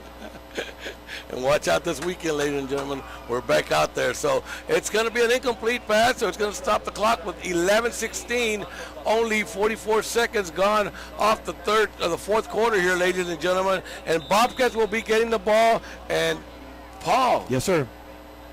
And watch out this weekend, ladies and gentlemen. We're back out there. So it's going to be an incomplete pass, so it's going to stop the clock with 11:16. Only 44 seconds gone off the fourth quarter here, ladies and gentlemen. And Bobcats will be getting the ball. And Paul. Yes, sir.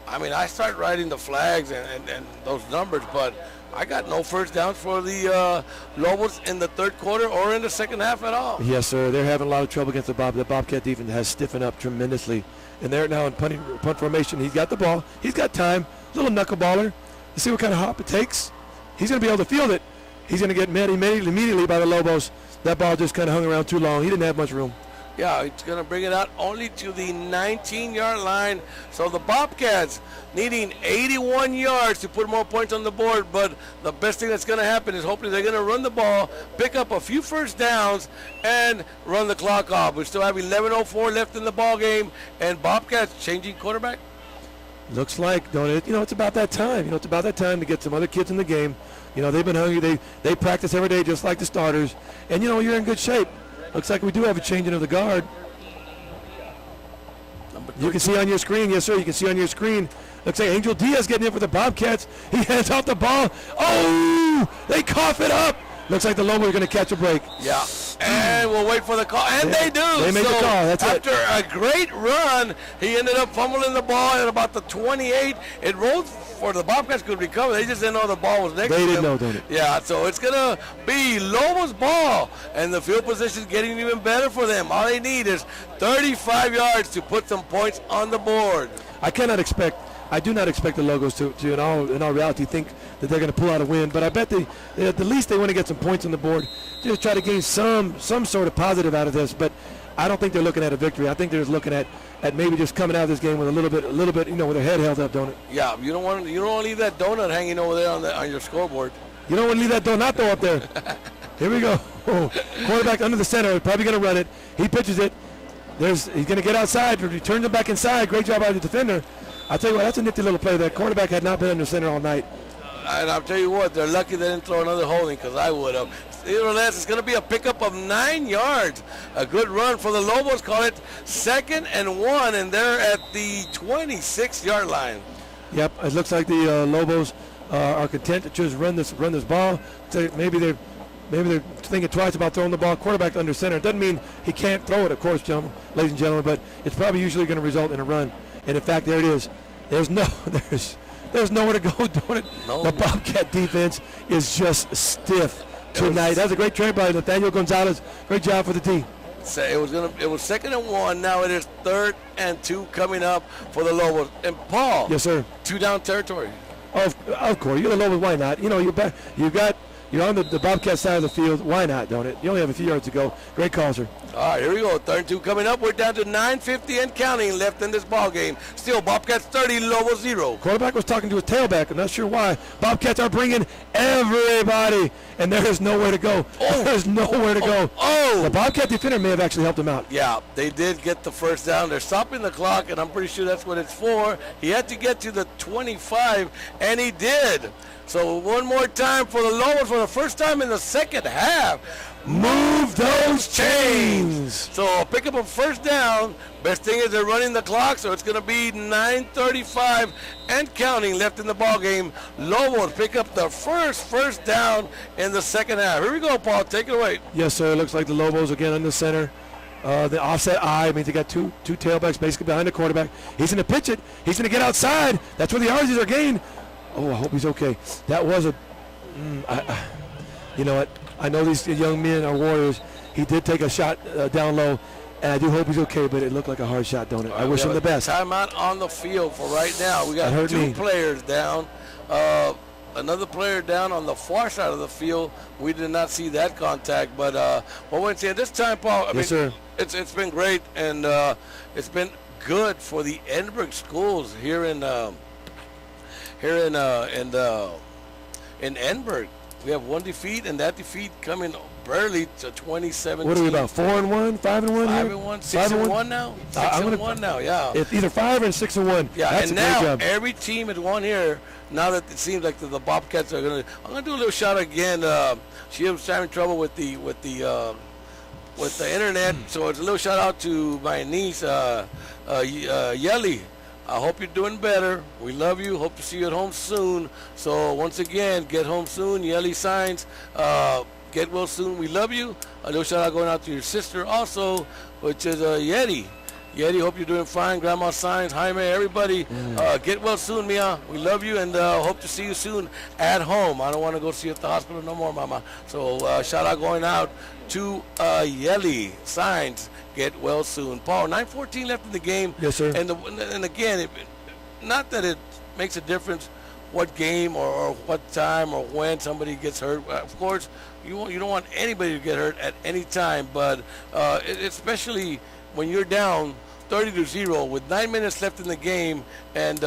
I mean, I start writing the flags and those numbers, but I got no first downs for the Lobos in the third quarter or in the second half at all. Yes, sir. They're having a lot of trouble against the Bobcat defense has stiffened up tremendously. And they're now in punt formation. He's got the ball. He's got time. Little knuckleballer. Let's see what kind of hop it takes. He's going to be able to field it. He's going to get met immediately by the Lobos. That ball just kind of hung around too long. He didn't have much room. Yeah, it's going to bring it out only to the 19-yard line. So the Bobcats needing 81 yards to put more points on the board. But the best thing that's going to happen is hopefully they're going to run the ball, pick up a few first downs, and run the clock off. We still have 11:04 left in the ball game, and Bobcats changing quarterback. Looks like, don't it? It's about that time. It's about that time to get some other kids in the game. They've been hungry. They practice every day just like the starters. And, you're in good shape. Looks like we do have a changing of the guard. You can see on your screen, yes, sir, you can see on your screen. Looks like Angel Diaz getting in for the Bobcats. He hands out the ball. Oh, they cough it up. Looks like the Lobos are going to catch a break. Yeah. And we'll wait for the call. And they do. They make the call. That's after it. a great run, he ended up fumbling the ball at about the 28. It rolled for the Bobcats could recover. They just didn't know the ball was next to them. They didn't know, don't it? Yeah, so it's going to be Lobos ball. And the field position is getting even better for them. All they need is 35 yards to put some points on the board. I do not expect the Logos to in all reality, think that they're going to pull out a win. But I bet at the least they want to get some points on the board, just try to gain some sort of positive out of this. But I don't think they're looking at a victory. I think they're just looking at maybe just coming out of this game with a little bit, with their head held up, don't it? Yeah, you don't want to leave that donut hanging over there on your scoreboard. You don't want to leave that donut up there. Here we go. Oh, quarterback under the center, probably going to run it. He pitches it. He's going to get outside. He turns it back inside. Great job by the defender. I'll tell you what, that's a nifty little play. That quarterback had not been under center all night. And I'll tell you what, they're lucky they didn't throw another holding because I would have. Either less, it's going to be a pickup of 9 yards. A good run for the Lobos. Call it 2nd and 1, and they're at the 26-yard line. Yep, it looks like the Lobos are content to just run this ball. So maybe they're thinking twice about throwing the ball. Quarterback under center. It doesn't mean he can't throw it, of course, ladies and gentlemen, but it's probably usually going to result in a run. And in fact, there it is. There's nowhere to go doing it. No. The Bobcat defense is just stiff tonight. That was a great trade by Nathaniel Gonzalez. Great job for the team. So it was 2nd and 1. Now it is 3rd and 2 coming up for the Lobos. And Paul. Yes, sir. 2-down territory. Of course, you're the Lobos. Why not? You're on the Bobcat side of the field. Why not, don't it? You only have a few yards to go. Great call, sir. All right, here we go. 3rd and 2 coming up. We're down to 9:50 and counting left in this ball game. Still, Bobcats 30, Lobos 0. Quarterback was talking to his tailback. I'm not sure why. Bobcats are bringing everybody, and there is nowhere to go. Oh. There's nowhere to go. Oh! The Bobcat defender may have actually helped him out. Yeah, they did get the first down. They're stopping the clock, and I'm pretty sure that's what it's for. He had to get to the 25, and he did. So one more time for the Lobos for the first time in the second half. Move those chains. So pick up a first down. Best thing is they're running the clock, so it's going to be 9:35 and counting left in the ball game. Lobos pick up the first down in the second half. Here we go, Paul. Take it away. Yes, sir. It looks like the Lobos again in the center. The offset eye means they got two tailbacks basically behind the quarterback. He's going to pitch it. He's going to get outside. That's where the yards are gained. Oh, I hope he's okay. That was you know what? I know these young men are warriors. He did take a shot down low, and I do hope he's okay, but it looked like a hard shot, don't it? I wish him the best. Timeout on the field for right now. We got 2 players down. Another player down on the far side of the field. We did not see that contact, but what we're saying this time, Paul, I mean, sir. It's been great, and it's been good for the Edinburg schools here in Edinburg. We have 1 defeat, and that defeat coming barely to 2017. What are we about? 4-1, 5-1? 5-1, 6-1 now. 6-1 now. Yeah. It's either 5 or 6-1. Yeah, that's and a great now job. every team has won here. Now that it seems like the Bobcats are gonna. I'm gonna do a little shout out again. She was having trouble with the internet, so it's a little shout out to my niece, Yelly. I hope you're doing better. We love you. Hope to see you at home soon. So once again, get home soon. Yelly Signs. Get well soon. We love you. A little shout out going out to your sister also, which is Yeti. Yeti, hope you're doing fine. Grandma Signs, Jaime, everybody. Get well soon, Mia. We love you and hope to see you soon at home. I don't want to go see you at the hospital no more, Mama. So shout out going out to Yelly Signs. Get well soon. Paul, 9:14 left in the game. Yes, sir. And again, not that it makes a difference what game or what time or when somebody gets hurt. Of course, you don't want anybody to get hurt at any time, but especially when you're down 30-0 with 9 minutes left in the game, and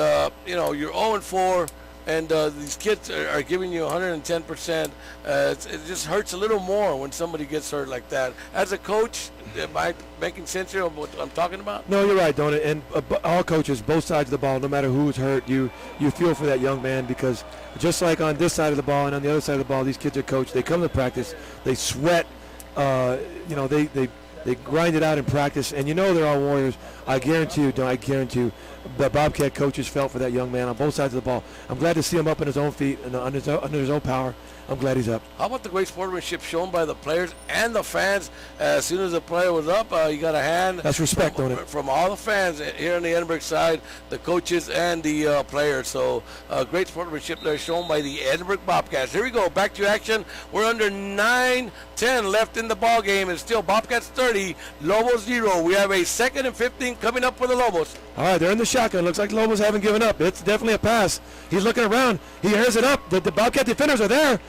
you're 0-4. And these kids are giving you 110%. It just hurts a little more when somebody gets hurt like that. As a coach, am I making sense here of what I'm talking about? No, you're right, don't it? And all coaches, both sides of the ball, no matter who's hurt, you feel for that young man, because just like on this side of the ball and on the other side of the ball, these kids are coached. They come to practice. They sweat. They They grind it out in practice, and you know they're all warriors. I guarantee you, the Bobcat coaches felt for that young man on both sides of the ball. I'm glad to see him up on his own feet and under his own power. I'm glad he's up. How about the great sportsmanship shown by the players and the fans? As soon as the player was up, you got a hand. That's respect, don't it? From all the fans here on the Edinburg side, the coaches and the players. So great sportsmanship there shown by the Edinburg Bobcats. Here we go, back to action. We're under 9-10 left in the ball game. It's still Bobcats 30, Lobos 0. We have a 2nd and 15 coming up for the Lobos. All right, they're in the shotgun. Looks like the Lobos haven't given up. It's definitely a pass. He's looking around. He airs it up. The Bobcat defenders are there.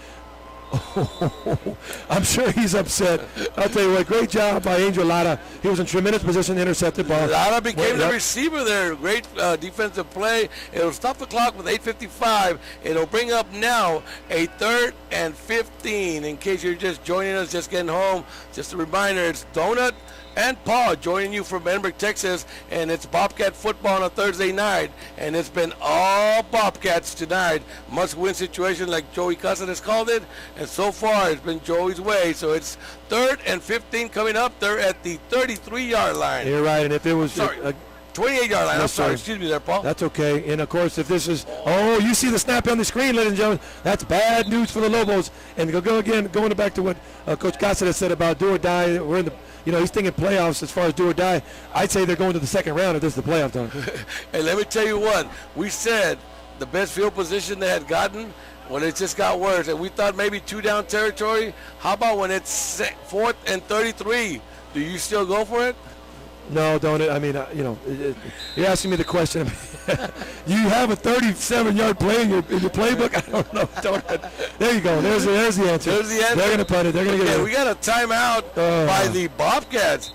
I'm sure he's upset. I'll tell you what, great job by Angel Lara. He was in tremendous position to intercept the ball. Lara became the receiver there. Great defensive play. It'll stop the clock with 8:55. It'll bring up now a 3rd and 15. In case you're just joining us, just getting home, just a reminder, it's Donut and Paul joining you from Edinburg, Texas, and it's Bobcat football on a Thursday night, and it's been all Bobcats tonight. Must-win situation like Joey Cousin has called it, and so far it's been Joey's way. So it's 3rd and 15 coming up. They're at the 33-yard line. You're right, and if it was... 28-yard line. I'm sorry. Excuse me there, Paul. That's okay. And, of course, if this is... Oh, you see the snap on the screen, ladies and gentlemen. That's bad news for the Lobos. And going back to what Coach Gossett has said about do or die. We're in the... he's thinking playoffs as far as do or die. I'd say they're going to the 2nd round if this is the playoff time. Hey, let me tell you what. We said the best field position they had gotten, when it just got worse. And we thought maybe 2-down territory. How about when it's 4th and 33? Do you still go for it? No, don't it? I mean, you're asking me the question. You have a 37-yard play in your playbook? I don't know. There you go. There's the answer. There's the answer. They're going to punt it. They're going to get it. We got a timeout by the Bobcats.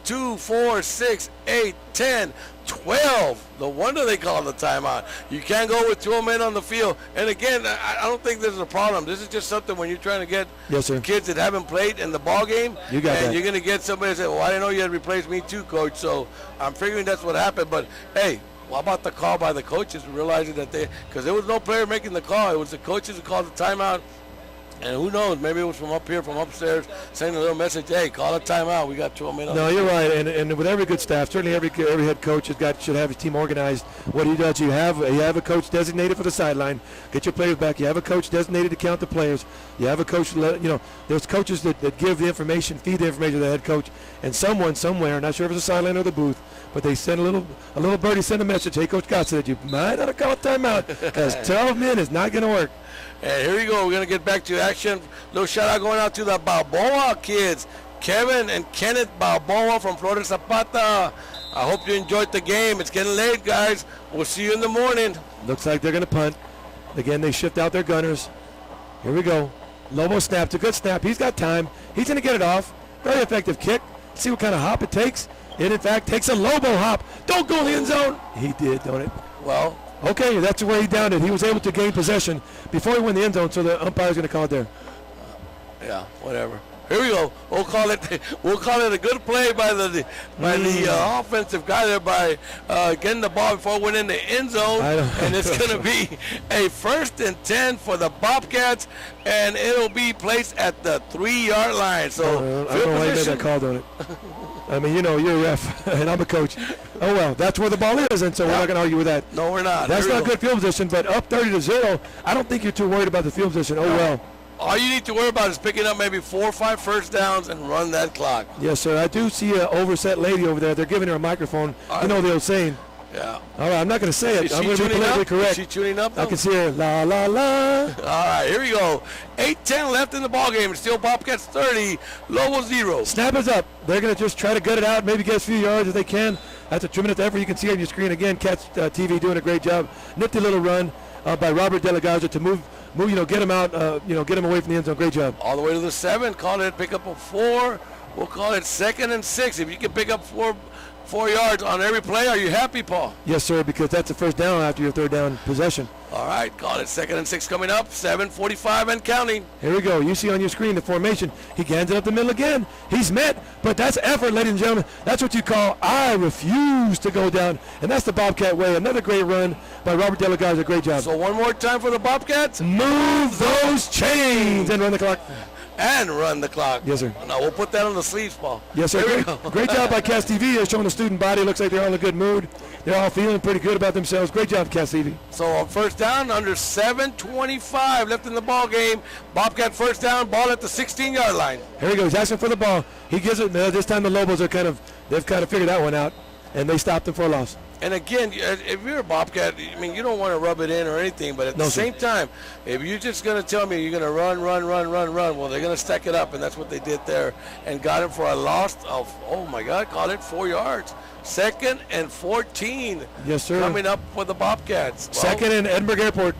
2, 4, 6, 8, 10, 12. No wonder they call the timeout. You can't go with 12 men on the field. And again, I don't think this is a problem. This is just something when you're trying to get kids that haven't played in the ball game. You got that. You're going to get somebody that say, well, I didn't know you had replaced me too, Coach. So I'm figuring that's what happened. But, hey, what about the call by the coaches realizing that because there was no player making the call. It was the coaches who called the timeout. And who knows, maybe it was from up here, from upstairs, sending a little message, hey, call a timeout. We got 12 minutes. No, you're right. And with every good staff, certainly every head coach should have his team organized. What he does, you have a coach designated for the sideline. Get your players back. You have a coach designated to count the players. You have a coach, there's coaches that give the information, feed the information to the head coach. And someone somewhere, not sure if it's the sideline or the booth, but they send a little birdie send a message, hey, Coach Gossett, you might not have called a timeout because 12 men is not going to work. And here we go. We're going to get back to action. Little shout-out going out to the Balboa kids, Kevin and Kenneth Balboa from Florida Zapata. I hope you enjoyed the game. It's getting late, guys. We'll see you in the morning. Looks like they're going to punt. Again, they shift out their gunners. Here we go. Lobo snaps. A good snap. He's got time. He's going to get it off. Very effective kick. See what kind of hop it takes. It, in fact, takes a Lobo hop. Don't go in the end zone. He did, don't it? Well, okay, that's where he downed it. He was able to gain possession before he went in the end zone, so the umpire's going to call it there. Yeah, whatever. Here we go. We'll call it a good play by the offensive guy there by getting the ball before it went in the end zone. And it's going to be a 1st and 10 for the Bobcats, and it'll be placed at the 3-yard line. So I don't know why you made that call, don't it? I mean, you're a ref, and I'm a coach. Oh, well, that's where the ball is, and so we're not going to argue with that. No, we're not. That's not good field position, but up 30-0, I don't think you're too worried about the field position. Oh, well. All you need to worry about is picking up maybe 4 or 5 first downs and run that clock. Yes, sir. I do see an overset lady over there. They're giving her a microphone. You know the old saying. Yeah. All right, I'm not going to say it. I'm going to be politically correct. Is she tuning up, though? I can see her. La, la, la. All right, here we go. 8-10 left in the ballgame. It's still Bobcats 30, Lobos 0. Snap is up. They're going to just try to gut it out, maybe get a few yards if they can. That's a tremendous effort. You can see on your screen again, Cats TV doing a great job. Nifty little run by Robert Delegaza to move, get him out, get him away from the end zone. Great job. All the way to the 7. Call it pick up a 4. We'll call it 2nd and 6. If you can pick up 4 yards on every play, are you happy, Paul? Yes, sir, because that's the first down after your 3rd down possession. All right, call it 2nd and 6 coming up, 7:45 and counting. Here we go. You see on your screen the formation. He hands it up the middle again. He's met, but that's effort, ladies and gentlemen. That's what you call I refuse to go down, and that's the Bobcat way. Another great run by Robert Delegaza. A great job. So one more time for the Bobcats. Move those chains and run the clock. and run the clock. Yes, sir. No, we'll put that on the sleeves, Paul. Yes, sir. There we Great, go. great job by Cast TV. They're showing the student body. Looks like they're all in a good mood. They're all feeling pretty good about themselves. Great job, Cast TV. So on first down, under 7:25 left in the ball game. Bobcat first down, ball at the 16-yard line. Here he goes. He's asking for the ball. He gives it. This time the Lobos are they've kind of figured that one out, and they stopped him for a loss. And again, if you're a Bobcat, I mean, you don't want to rub it in or anything, but at the same time, if you're just going to tell me you're going to run, well, they're going to stack it up, and that's what they did there, and got him for a loss of, oh my God, call it 4 yards. 2nd and 14. Yes, sir. Coming up for the Bobcats. Well, 2nd and Edinburg Airport.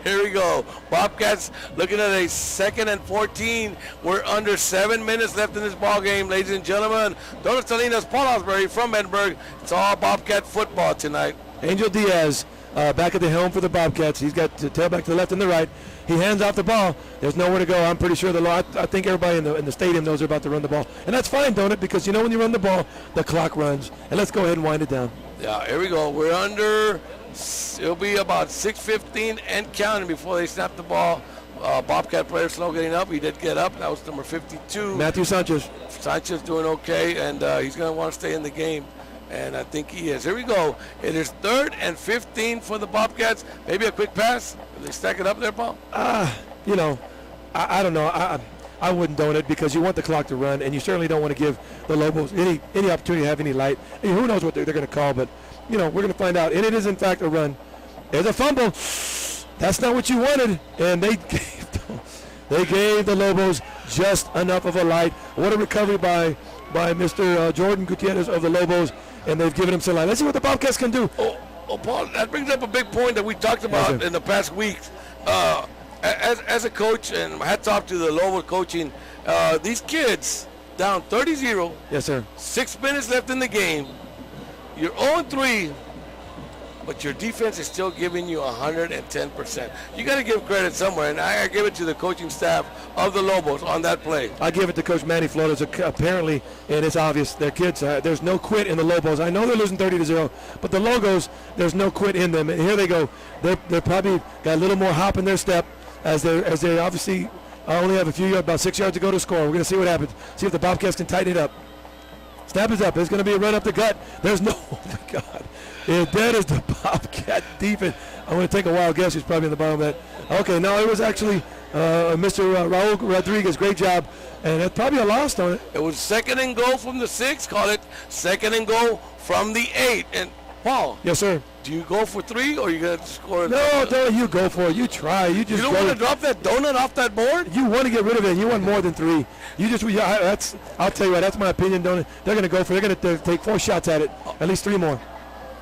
Here we go. Bobcats looking at a 2nd and 14. We're under 7 minutes left in this ball game, ladies and gentlemen. Donuts Salinas, Paul Osbury from Edinburg. It's all Bobcat football tonight. Angel Diaz back at the helm for the Bobcats. He's got the tailback to the left and the right. He hands off the ball. There's nowhere to go. I'm pretty sure I think everybody in the stadium knows they're about to run the ball. And that's fine, don't it? Because you know when you run the ball, the clock runs. And let's go ahead and wind it down. Yeah, here we go. We're under, it'll be about 6:15 and counting before they snap the ball. Bobcat player slow getting up. He did get up. That was number 52. Matthew Sanchez. Sanchez doing okay, and he's going to want to stay in the game. And I think he is. Here we go. It is 3rd and 15 for the Bobcats. Maybe a quick pass. They stack it up there, Paul? You know, I don't know. I wouldn't do it because you want the clock to run, and you certainly don't want to give the Lobos any opportunity to have any light. And who knows what they're going to call, but, you know, we're going to find out. And it is, in fact, a run. There's a fumble. That's not what you wanted. And they gave the Lobos just enough of a light. What a recovery by Mr. Jordan Gutierrez of the Lobos, and they've given him some light. Let's see what the Bobcats can do. Oh, Paul, that brings up a big point that we talked about in the past weeks. As a coach, and hats off to the Lobos coaching, these kids down 30-0. Yes, sir. 6 minutes left in the game. You're 0-3, but your defense is still giving you 110%. You got to give credit somewhere, and I give it to the coaching staff of the Lobos on that play. I give it to Coach Manny Flores. Apparently, and it's obvious, their kids, there's no quit in the Lobos. I know they're losing 30-0, but the Logos, there's no quit in them. And here they go. They're probably got a little more hop in their step as they obviously only have about 6 yards to go to score. We're going to see what happens. See if the Bobcats can tighten it up. Snap is up. There's going to be a run up the gut. There's no, oh my God. If that is the Bobcat defense, I'm going to take a wild guess. He's probably in the bottom of that. Okay, no, it was actually Mr. Raul Rodriguez. Great job. And that's probably a loss on it. It was 2nd and goal from the 6. Call it 2nd and goal from the 8. And Paul. Yes, sir. Do you go for 3 or you got to score? No, don't you go for it. You try. You don't want to drop that donut off that board? You want to get rid of it. You want more than 3. I'll tell you what, that's my opinion, don't it? They're going to go for it. They're going to take 4 shots at it. At least 3 more.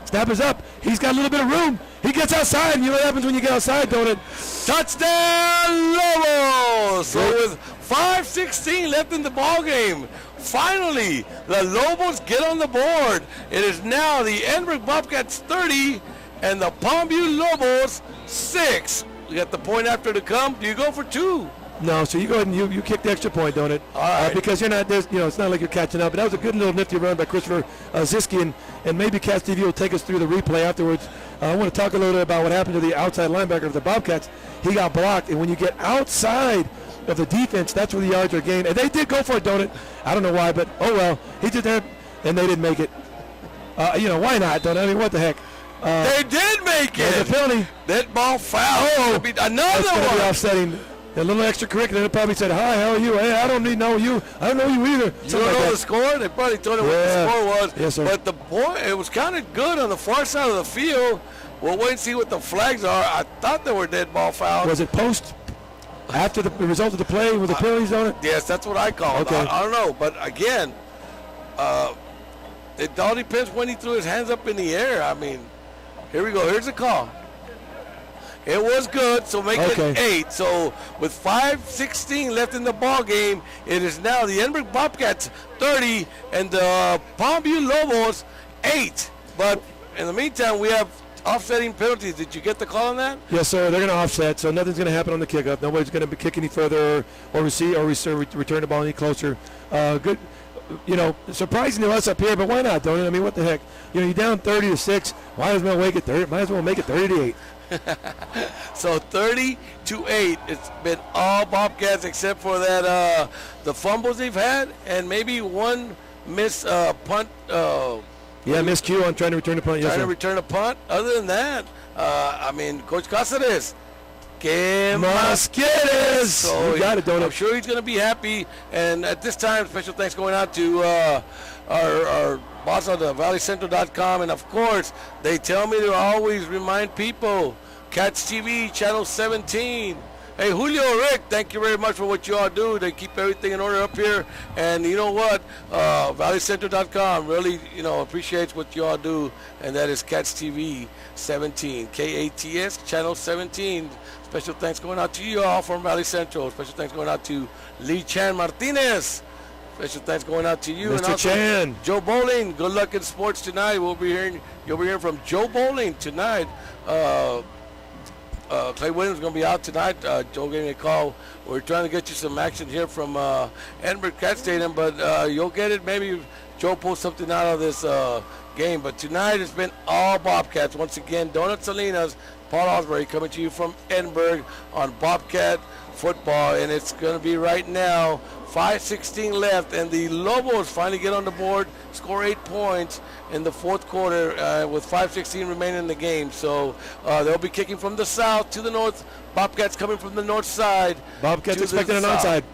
Snap is up. He's got a little bit of room. He gets outside. You know what happens when you get outside, don't it? Touchdown, Lobos! So with 5:16 left in the ball game, finally, the Lobos get on the board. It is now the Edinburg Bobcats 30 and the Palmview Lobos 6. We got the point after to come. Do you go for 2? No, so you go ahead and you kick the extra point, don't it? All right. Because you're not, it's not like you're catching up. But that was a good little nifty run by Christopher Ziski, and maybe Cast TV will take us through the replay afterwards. I want to talk a little bit about what happened to the outside linebacker of the Bobcats. He got blocked, and when you get outside of the defense, that's where the yards are gained. And they did go for it, don't it? I don't know why, but oh well. He did that, and they didn't make it. Why not? Don't I mean, what the heck? They did make it. There's a penalty. That ball foul. Oh, another one. Be offsetting. A little extracurricular. They probably said, "Hi, how are you? Hey, I don't know you. I don't know you either." You don't know the score? They probably told him what the score was. Yes, sir. But the point, it was kind of good on the far side of the field. We'll wait and see what the flags are. I thought they were dead ball fouls. Was it post after the result of the play with the penalties on it? Yes, that's what I call it. Okay. I don't know, but again, it all depends when he threw his hands up in the air. I mean, here we go. Here's the call. It was good, so make it 8. So with 5:16 left in the ball game, it is now the Edinburg Bobcats 30 and the Palmview Lobos 8. But in the meantime, we have offsetting penalties. Did you get the call on that? Yes, sir. They're going to offset, so nothing's going to happen on the kickoff. Nobody's going to kick any further or return the ball any closer. Good. Surprising to us up here, but why not, don't it? I mean, what the heck? You're down 30-6. Might as well make it 30. Might as well make it 30-8. So 30-8. It's been all Bobcats except for that the fumbles they've had and maybe one miss punt. Miscue on trying to return the punt. Yes, Trying sir. to return a punt. Other than that, I mean, Coach Cáceres, que más quieres? So You got it, Donut. I'm sure he's going to be happy. And at this time, special thanks going out to our boss on the valleycentral.com. And, of course, they tell me to always remind people, Cats TV, Channel 17. Hey, Julio, Rick, thank you very much for what you all do. They keep everything in order up here. And you know what? valleycentral.com really, appreciates what you all do. And that is Cats TV 17, KATS, Channel 17. Special thanks going out to you all from Valley Central. Special thanks going out to Lee Chan Martinez. Special thanks going out to you. Mr. And also Chan. Joe Bowling. Good luck in sports tonight. You'll be hearing from Joe Bowling tonight. Clay Williams is going to be out tonight. Joe gave me a call. We're trying to get you some action here from Edinburg Cat Stadium, but you'll get it. Maybe Joe pulls something out of this game. But tonight it's been all Bobcats. Once again, Donut Salinas, Paul Osbury coming to you from Edinburg on Bobcat football. And it's going to be right now 5:16 left, and the Lobos finally get on the board, score 8 points in the fourth quarter with 5:16 remaining in the game. So they'll be kicking from the south to the north. Bobcats coming from the north side. Bobcats expecting an onside,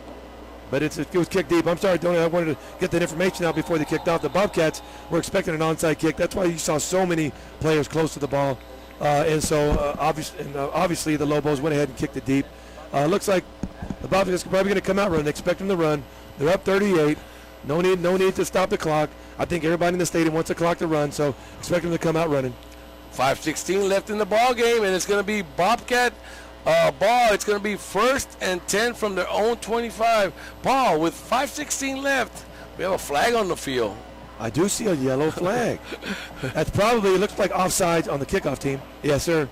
but it was kicked deep. I'm sorry, Tony. I wanted to get that information out before they kicked off. The Bobcats were expecting an onside kick. That's why you saw so many players close to the ball. Obviously the Lobos went ahead and kicked it deep. Looks like the Bobcats are probably going to come out running. They expect them to run. They're up 38. No need to stop the clock. I think everybody in the stadium wants the clock to run, so expect them to come out running. 5:16 left in the ball game, and it's going to be Bobcat ball. It's going to be 1st and 10 from their own 25. Paul, with 5:16 left, we have a flag on the field. I do see a yellow flag. That's probably, it looks like offsides on the kickoff team. Yes, sir.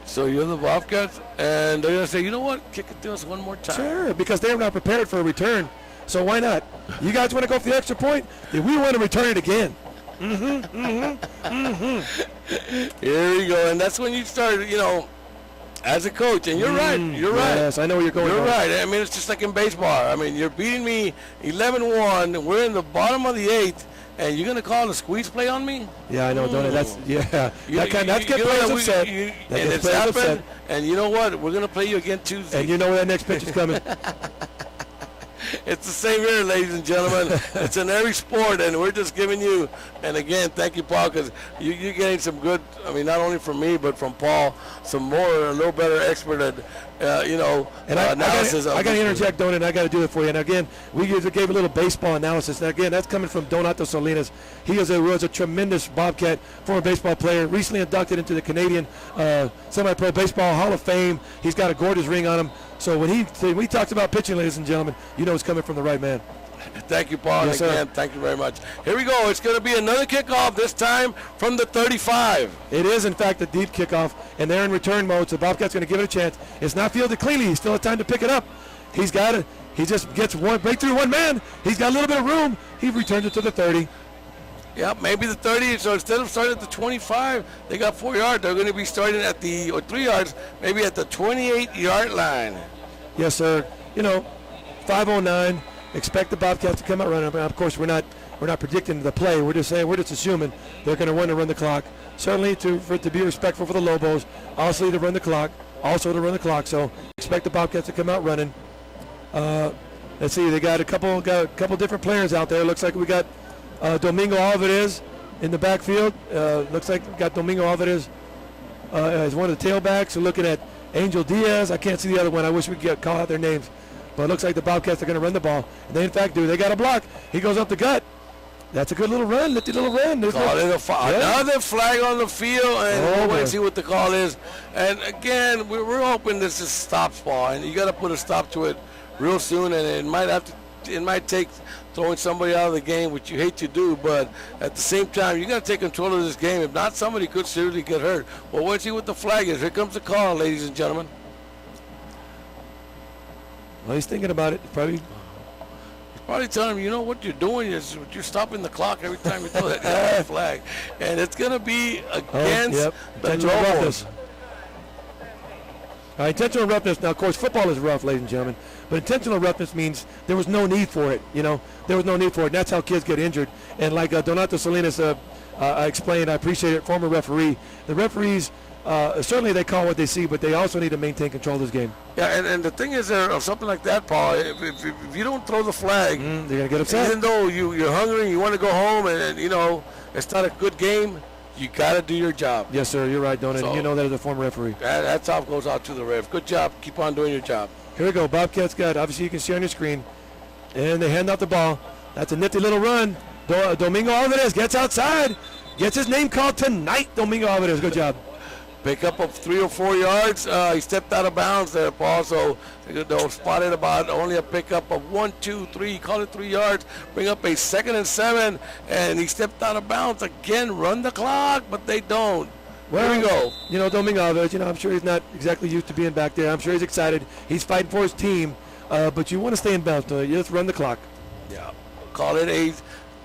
So you're the Bobcats, and they're going to say, you know what, kick it to us one more time. Sure, because they're not prepared for a return. So why not? You guys want to go for the extra point? Then we want to return it again. Here we go, and that's when you start, as a coach, and you're right. You're right. Yes, I know where you're going. You're right. I mean, it's just like in baseball. I mean, you're beating me 11-1. We're in the bottom of the 8th, and you're gonna call a squeeze play on me? Yeah, I know. Don't it? That's That's get players upset. And it's happened. And you know what? We're gonna play you again Tuesday. And you know where that next pitch is coming. It's the same here, ladies and gentlemen. It's in every sport, and we're just giving you, and again, thank you, Paul, because you're getting some good, I mean, not only from me, but from Paul, some more, a little better expert at, analysis. I got to interject, Donut, and I got to do it for you. And again, we gave a little baseball analysis. And again, that's coming from Donato Salinas. He was a tremendous Bobcat, former baseball player, recently inducted into the Canadian Semi-Pro Baseball Hall of Fame. He's got a gorgeous ring on him. So when he talks about pitching, ladies and gentlemen, you know it's coming from the right man. Thank you, Paul. Yes, and again, thank you very much. Here we go. It's going to be another kickoff, this time from the 35. It is, in fact, a deep kickoff, and they're in return mode, so Bobcat's going to give it a chance. It's not fielded cleanly. He still has time to pick it up. He's got it. He just gets one break through one man. He's got a little bit of room. He returns it to the 30. Yeah, maybe the 30. So instead of starting at the 25, they got 4 yards. They're going to be starting at or 3 yards, maybe at the 28-yard line. Yes, sir. 5:09. Expect the Bobcats to come out running. Of course, we're not predicting the play. We're just assuming they're going to want to run the clock. Certainly for it to be respectful for the Lobos. Also to run the clock. So expect the Bobcats to come out running. Let's see. They got a couple different players out there. Looks like we got Domingo Alvarez in the backfield. Looks like we got Domingo Alvarez as one of the tailbacks. We're looking at Angel Diaz. I can't see the other one. I wish we could call out their names. But it looks like the Bobcats are going to run the ball. And they, in fact, do. They got a block. He goes up the gut. That's a good little run. Lifty little run. Another flag on the field, and we'll wait and see what the call is. And, again, we're hoping this is stops ball, and you got to put a stop to it real soon, and it might take throwing somebody out of the game, which you hate to do, but at the same time, you got to take control of this game. If not, somebody could seriously get hurt. Well, let's see what the flag is. Here comes the call, ladies and gentlemen. Well, he's thinking about it. Probably probably telling him, you know what you're doing is you're stopping the clock every time you throw that flag. And it's going to be against the Lobos. Intentional roughness. Now, of course, football is rough, ladies and gentlemen. But intentional roughness means there was no need for it. There was no need for it. And that's how kids get injured. And like Donato Salinas explained, I appreciate it, former referee. The referees, certainly they call what they see, but they also need to maintain control of this game. Yeah, and the thing is, of something like that, Paul, if you don't throw the flag, they're going to get upset. Even though you're hungry, you want to go home, and it's not a good game, you got to do your job. Yes, sir, you're right, Donut. So, you know that as a former referee. That top goes out to the ref. Good job. Keep on doing your job. Here we go. Bobcats got, obviously you can see on your screen, and they hand out the ball. That's a nifty little run. Domingo Alvarez gets outside, gets his name called tonight. Domingo Alvarez, good job. Pick up of 3 or 4 yards. He stepped out of bounds there, Paul. So they'll spot it about only a pickup of 1, 2, 3. Call it 3 yards. Bring up a 2nd and 7, and he stepped out of bounds again. Run the clock, but they don't. Well, here we go. Domingo Alvarez, I'm sure he's not exactly used to being back there. I'm sure he's excited. He's fighting for his team, but you want to stay in bounds. You just run the clock. Yeah. Call it a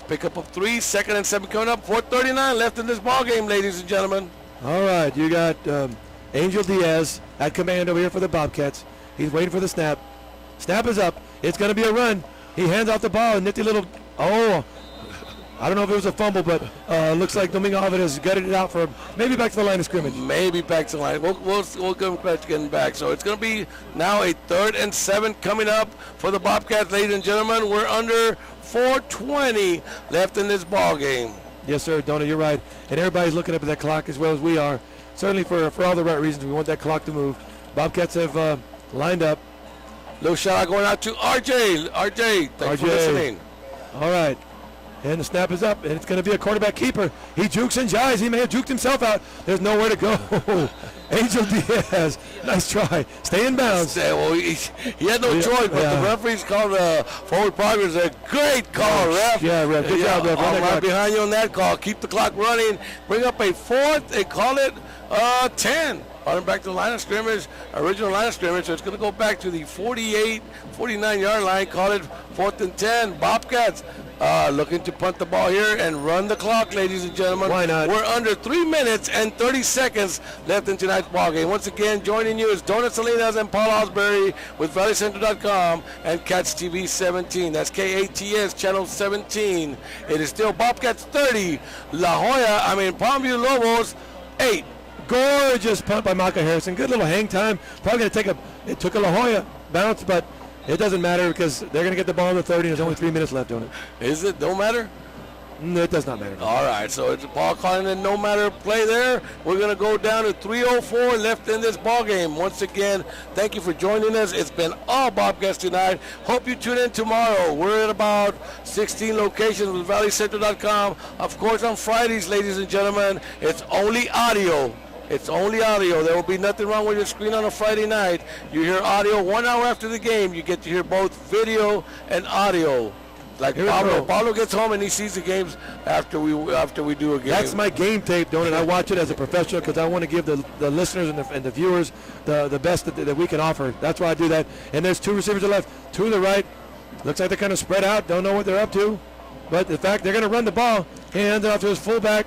pickup of 3, 2nd and 7 coming up. 4:39 left in this ball game, ladies and gentlemen. All right, you got Angel Diaz at command over here for the Bobcats. He's waiting for the snap. Snap is up. It's going to be a run. He hands off the ball. Nifty little, I don't know if it was a fumble, but looks like Domingo Alvarez gutted it out for maybe back to the line of scrimmage. Maybe back to the line. We'll give him credit for getting back. So it's going to be now a 3rd and 7 coming up for the Bobcats, ladies and gentlemen. We're under 4:20 left in this ball game. Yes, sir, Donna, you're right. And everybody's looking up at that clock as well as we are. Certainly for all the right reasons. We want that clock to move. Bobcats have lined up. Little shout out going out to RJ. RJ, thanks for listening. All right. And the snap is up, and it's going to be a quarterback keeper. He jukes and jives. He may have juked himself out. There's nowhere to go. Angel Diaz, nice try. Stay in bounds. Well, he had no choice, but the referees called forward progress a great call, ref. Yeah, ref. Good job, ref. I'm right behind you on that call. Keep the clock running. Bring up a 4th. They call it 10. Running back to the line of scrimmage, original line of scrimmage. So it's going to go back to the 48, 49-yard line. Call it 4th and 10. Bobcats looking to punt the ball here and run the clock, ladies and gentlemen. Why not? We're under 3 minutes and 30 seconds left in tonight's ball game. Once again, joining you is Donut Salinas and Paul Osbury with ValleyCentral.com and Cats TV 17. That's KATS channel 17. It is still Bobcats 30, Palmview Lobos 8. Gorgeous punt by Micah Harrison. Good little hang time. Probably going to take it took a La Jolla bounce, but it doesn't matter because they're going to get the ball in the 30. There's only 3 minutes left on it. Is it? Don't matter? No, it does not matter. All right, so it's Paul calling in no matter play there. We're going to go down to 3:04 left in this ball game. Once again, thank you for joining us. It's been all Bobcats tonight. Hope you tune in tomorrow. We're at about 16 locations with ValleyCentral.com. Of course, on Fridays, ladies and gentlemen, it's only audio. It's only audio. There will be nothing wrong with your screen on a Friday night. You hear audio 1 hour after the game. You get to hear both video and audio. Like Pablo gets home and he sees the games after we do a game. That's my game tape, don't it? I watch it as a professional because I want to give the listeners and the viewers the best that we can offer. That's why I do that. And there's 2 receivers to the left, 2 to the right. Looks like they're kind of spread out. Don't know what they're up to. But the fact they're going to run the ball, he hands it off to his fullback.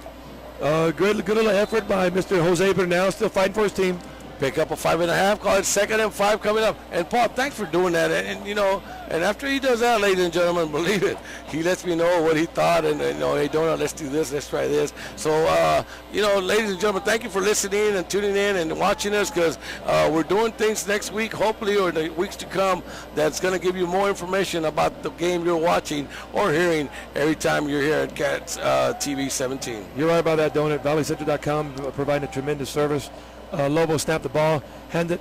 Good little effort by Mr. Jose Bernal, still fighting for his team. Pick up a 5.5, call it 2nd and 5 coming up. And Paul, thanks for doing that. And after he does that, ladies and gentlemen, believe it, he lets me know what he thought. And hey, Donut, let's do this, let's try this. So, ladies and gentlemen, thank you for listening and tuning in and watching us because we're doing things next week, hopefully, or the weeks to come, that's going to give you more information about the game you're watching or hearing every time you're here at Cats TV 17. You're right about that, Donut. ValleyCentral.com providing a tremendous service. Lobo snapped the ball,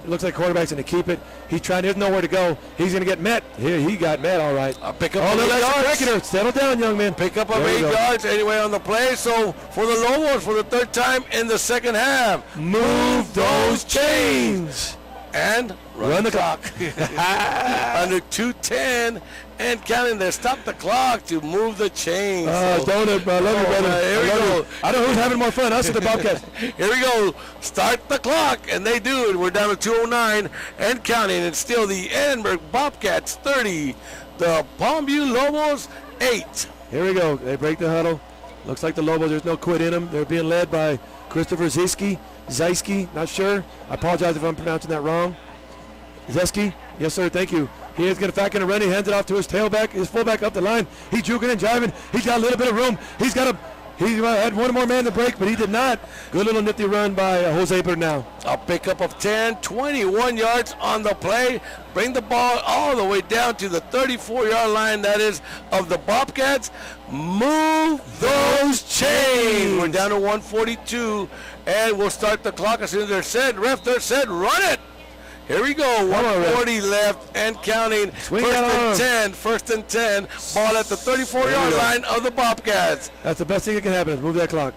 looks like quarterback's going to keep it. He's trying, there's nowhere to go. He's going to get met. Here, he got met, all right. Pick up 8 yards. Settle down, young man. Pick up 8 yards anyway on the play. So for the Lobos, for the 3rd time in the second half, move those chains. And run the clock. Under 2:10 and counting there. Stop the clock to move the chains. Donut, I love you, brother. Here we go. I don't know who's having more fun, us or the Bobcats. Here we go. Start the clock, and they do it. We're down to 2:09 and counting. It's still the Edinburg Bobcats 30, The Palmview Lobos 8. Here we go. They break the huddle. Looks like the Lobos, there's no quit in them. They're being led by Christopher Zieski, not sure. I apologize if I'm pronouncing that wrong. Zeski, yes, sir, thank you. He is going to back in a run. He hands it off to his tailback, his fullback up the line. He's juking and driving. He's got a little bit of room. He had one more man to break, but he did not. Good little nifty run by Jose Bernal. A pickup of 10, 21 yards on the play. Bring the ball all the way down to the 34-yard line, that is, of the Bobcats. Move those chains. We're down to 142, and we'll start the clock as soon as they're set. Ref, they're set. Run it. Here we go, 140 left and counting. First and 10. Ball at the 34-yard line of the Bobcats. That's the best thing that can happen is move that clock.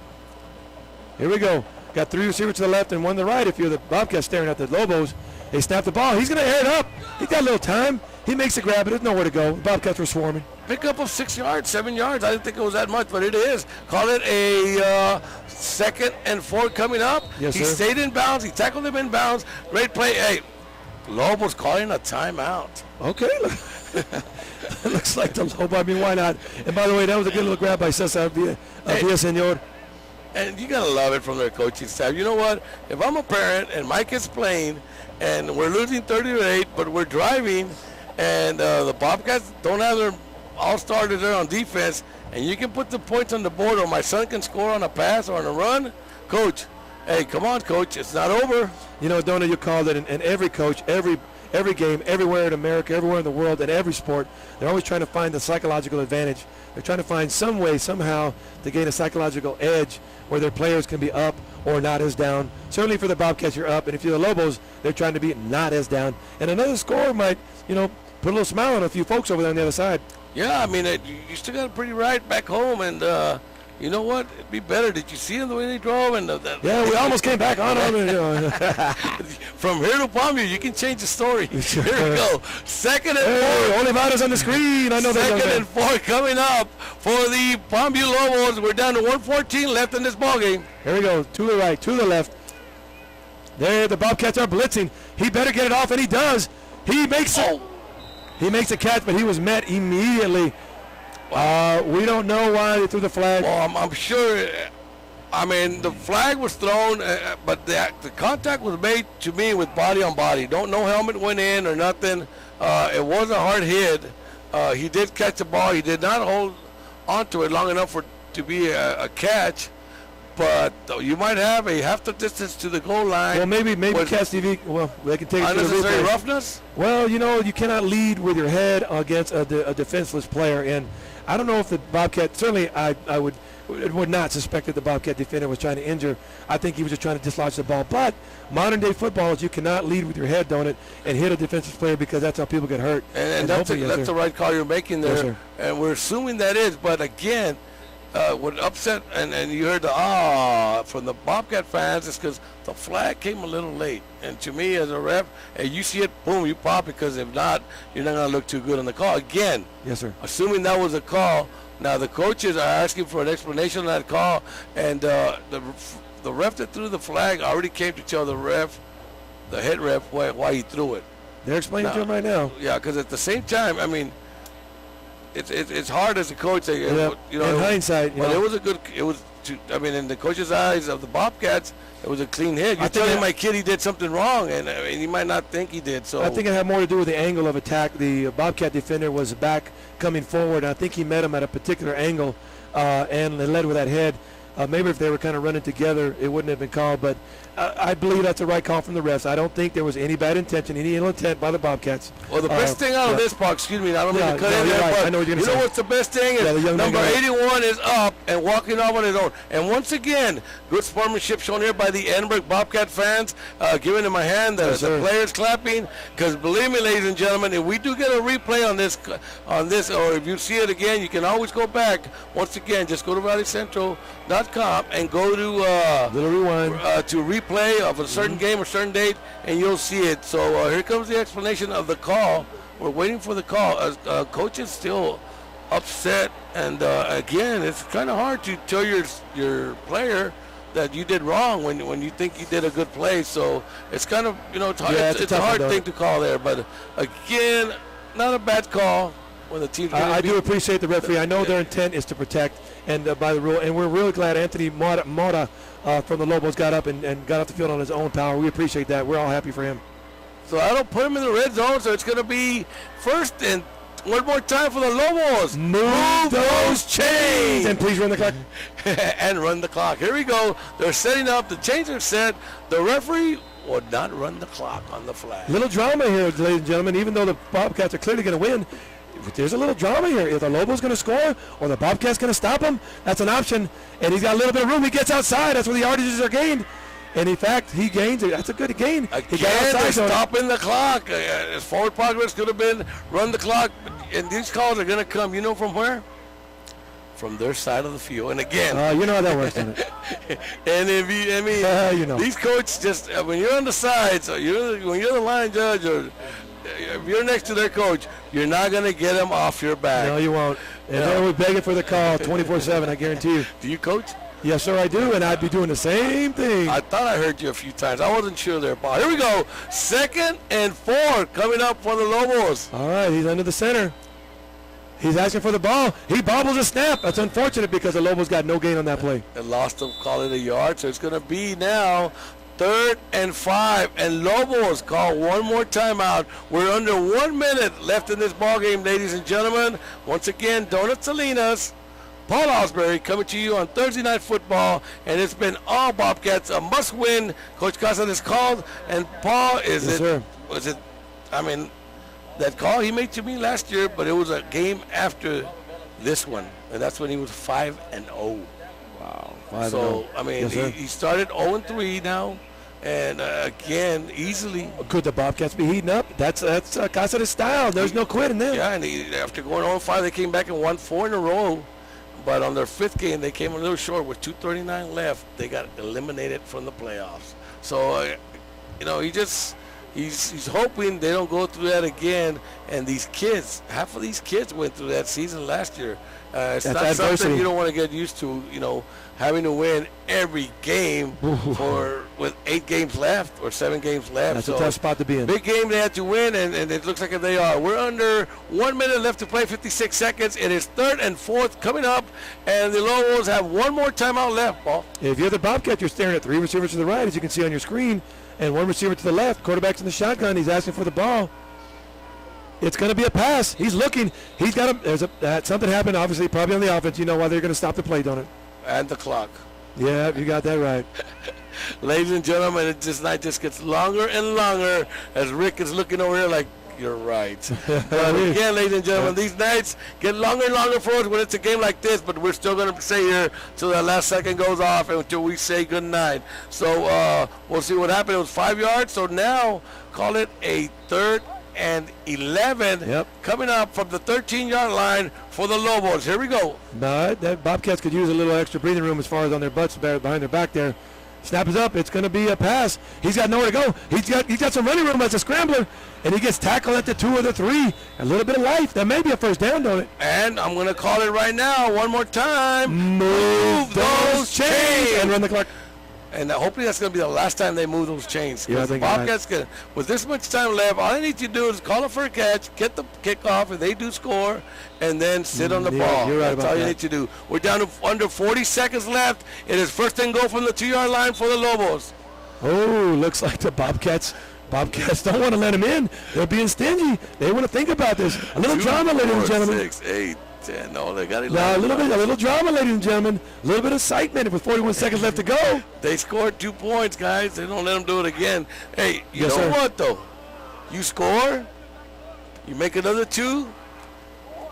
Here we go. Got 3 receivers to the left and 1 to the right. If you're the Bobcats staring at the Lobos, they snap the ball. He's going to air it up. He's got a little time. He makes a grab, but there's nowhere to go. The Bobcats were swarming. Pickup of 6 yards, 7 yards. I didn't think it was that much, but it is. Call it a 2nd and 4 coming up. Yes, he sir. stayed in bounds. He tackled him in bounds. Great play. Hey, Lobos calling a timeout. Okay. Looks like the Lobo. I mean, why not? And by the way, that was a good little grab by Cesar Villasenor. And you got to love it from their coaching staff. You know what? If I'm a parent and my kid's playing and we're losing 30-8, but we're driving and the Bobcats don't have their all-starters there on defense, and you can put the points on the board or my son can score on a pass or on a run, coach, hey, come on, coach, it's not over. You know, Donna, you called it, and every coach, every game, everywhere in America, everywhere in the world, in every sport, they're always trying to find the psychological advantage. They're trying to find some way, somehow, to gain a psychological edge where their players can be up or not as down. Certainly for the Bobcats, you're up, and if you're the Lobos, they're trying to be not as down. And another score might, put a little smile on a few folks over there on the other side. Yeah, I mean, you still got a pretty ride back home, and you know what? It'd be better. Did you see them the way they drove? Yeah, we almost came back on them. From here to Palmview, you can change the story. Here we go. 2nd and 4. Olivares on the screen. I know that. 2nd and 4 coming up for the Palmview Lobos. We're down to 1:14 left in this ballgame. Here we go. To the right, to the left. There, the Bobcats are blitzing. He better get it off, and he does. He makes a catch, but he was met immediately. We don't know why they threw the flag. Well, I'm sure. I mean, the flag was thrown, but the contact was made to me with body on body. No helmet went in or nothing. It was a hard hit. He did catch the ball. He did not hold onto it long enough to be a catch. But you might have a half the distance to the goal line. Well, maybe Cast TV. Well, they can take it to the unnecessary replay. roughness. Well, you cannot lead with your head against a defenseless player, and I don't know if the Bobcat. Certainly, I would not suspect that the Bobcat defender was trying to injure. I think he was just trying to dislodge the ball. But modern day football is you cannot lead with your head, don't it, and hit a defensive player because that's how people get hurt. And that's the right call you're making there. Yes, and we're assuming that is. But again, what upset and you heard the from the Bobcat fans is because the flag came a little late. And to me, as a ref, and you see it, boom, you pop, because if not, you're not going to look too good on the call. Again, yes, sir. Assuming that was a call. Now the coaches are asking for an explanation on that call, and the ref that threw the flag already came to tell the head ref, why he threw it. They're explaining to him right now. Yeah, because at the same time, I mean, it's hard as a coach. In hindsight, but it was a good. It was. In the coach's eyes of the Bobcats, it was a clean hit. You're telling my kid he did something wrong, and he might not think he did. So I think it had more to do with the angle of attack. The Bobcat defender was back coming forward. I think he met him at a particular angle, and they led with that head. Maybe if they were kind of running together, it wouldn't have been called. But I believe that's the right call from the refs. I don't think there was any bad intention, any ill intent by the Bobcats. Well, the best thing out of this, Paul, excuse me, I don't mean to cut in there, right. but I know what you're you know saying. what's the best thing is number 81 is up and walking off on his own. And once again, good sportsmanship shown here by the Edinburg Bobcat fans, giving him a hand, the players clapping. Because believe me, ladies and gentlemen, if we do get a replay on this, or if you see it again, you can always go back. Once again, just go to valleycentral.com and go to little rewind to replay of a certain game or certain date, and you'll see it. So here comes the explanation of the call. We're waiting for the call. Coach is still upset, and again, it's kind of hard to tell your player that you did wrong when you think you did a good play. So it's kind of it's a hard thing to call there. But again, not a bad call. when the team's I do appreciate the referee. I know their intent is to protect and by the rule, and we're really glad Anthony Mota from the Lobos got up and got off the field on his own power. We appreciate that. We're all happy for him. So I don't put him in the red zone, so it's going to be first and one more time for the Lobos. Move those chains. And please run the clock. And run the clock. Here we go. They're setting up. The chains are set. The referee would not run the clock on the flag. Little drama here, ladies and gentlemen. Even though the Bobcats are clearly going to win, there's a little drama here. If the Lobos going to score or the Bobcats going to stop him, that's an option. And he's got a little bit of room. He gets outside. That's where the yardages are gained. And in fact, he gains it. That's a good gain. Again, they're stopping the clock. His forward progress could have been run the clock. And these calls are going to come, you know from where? From their side of the field. And again. You know how that works, doesn't it? And you know. These coaches just, when you're on the side, so when you're the line judge or if you're next to their coach, you're not going to get them off your back. No, you won't. And they were begging for the call 24/7, I guarantee you. Do you coach? Yes, sir, I do, and I'd be doing the same thing. I thought I heard you a few times. I wasn't sure there, Paul. Here we go. 2nd and 4 coming up for the Lobos. All right, he's under the center. He's asking for the ball. He bobbles a snap. That's unfortunate because the Lobos got no gain on that play. They lost him, call it a yard, so it's going to be now 3rd and 5. And Lobos call one more timeout. We're under 1 minute left in this ball game, ladies and gentlemen. Once again, Donut Salinas, Paul Osbury coming to you on Thursday Night Football, and it's been all Bobcats, a must-win. Coach Casa is called, and Paul, that call he made to me last year, but it was a game after this one, and that's when he was 5-0. Wow. 5-0. Yes, he started 0-3 now, and again, easily. Could the Bobcats be heating up? That's Casa's style. There's no quitting them. Yeah, and after going 0-5, they came back and won 4 in a row. But on their 5th game, they came a little short with 2:39 left. They got eliminated from the playoffs. So, he's hoping they don't go through that again. And these kids, half of these kids went through that season last year. It's not adversity. Something you don't want to get used to, having to win every game with 8 games left or 7 games left. That's a tough spot to be in. Big game they had to win, and it looks like they are. We're under 1 minute left to play, 56 seconds. It is 3rd and 4th coming up, and the Lobos have one more timeout left, Paul. If you're the Bobcat, you're staring at 3 receivers to the right, as you can see on your screen, and 1 receiver to the left. Quarterback's in the shotgun. He's asking for the ball. It's going to be a pass. He's looking. He's got something happened, obviously, probably on the offense. You know why they're going to stop the play, don't it? And the clock. Yeah, you got that right. Ladies and gentlemen, this night just gets longer and longer as Rick is looking over here like, you're right. But again, ladies and gentlemen, these nights get longer and longer for us when it's a game like this, but we're still going to stay here till that last second goes off and until we say good night. So we'll see what happened. It was 5 yards, so now call it a 3rd and 11 coming up from the 13-yard line for the Lobos. Here we go. No, that Bobcats could use a little extra breathing room as far as on their butts behind their back there. Snap is up. It's going to be a pass. He's got nowhere to go. He's got some running room as a scrambler, and he gets tackled at the 2 or the 3. A little bit of life. That may be a first down, don't it? And I'm going to call it right now one more time. Move those chains. And run the clock. And hopefully that's going to be the last time they move those chains. Yeah, I think Bobcats with this much time left, all they need to do is call it for a catch, get the kickoff, if they do score, and then sit on the ball. You're right. That's all you need to do. We're down to under 40 seconds left. It is 1st and goal from the 2-yard line for the Lobos. Oh, looks like the Bobcats don't want to let him in. They're being stingy. They want to think about this. A little drama, ladies and gentlemen. 6, 8, 10. No, they got 11. No, a little drama, ladies and gentlemen. A little bit of excitement with 41 seconds left to go. They scored 2 points, guys. They don't let them do it again. Hey, you know what, though? You score, you make another 2.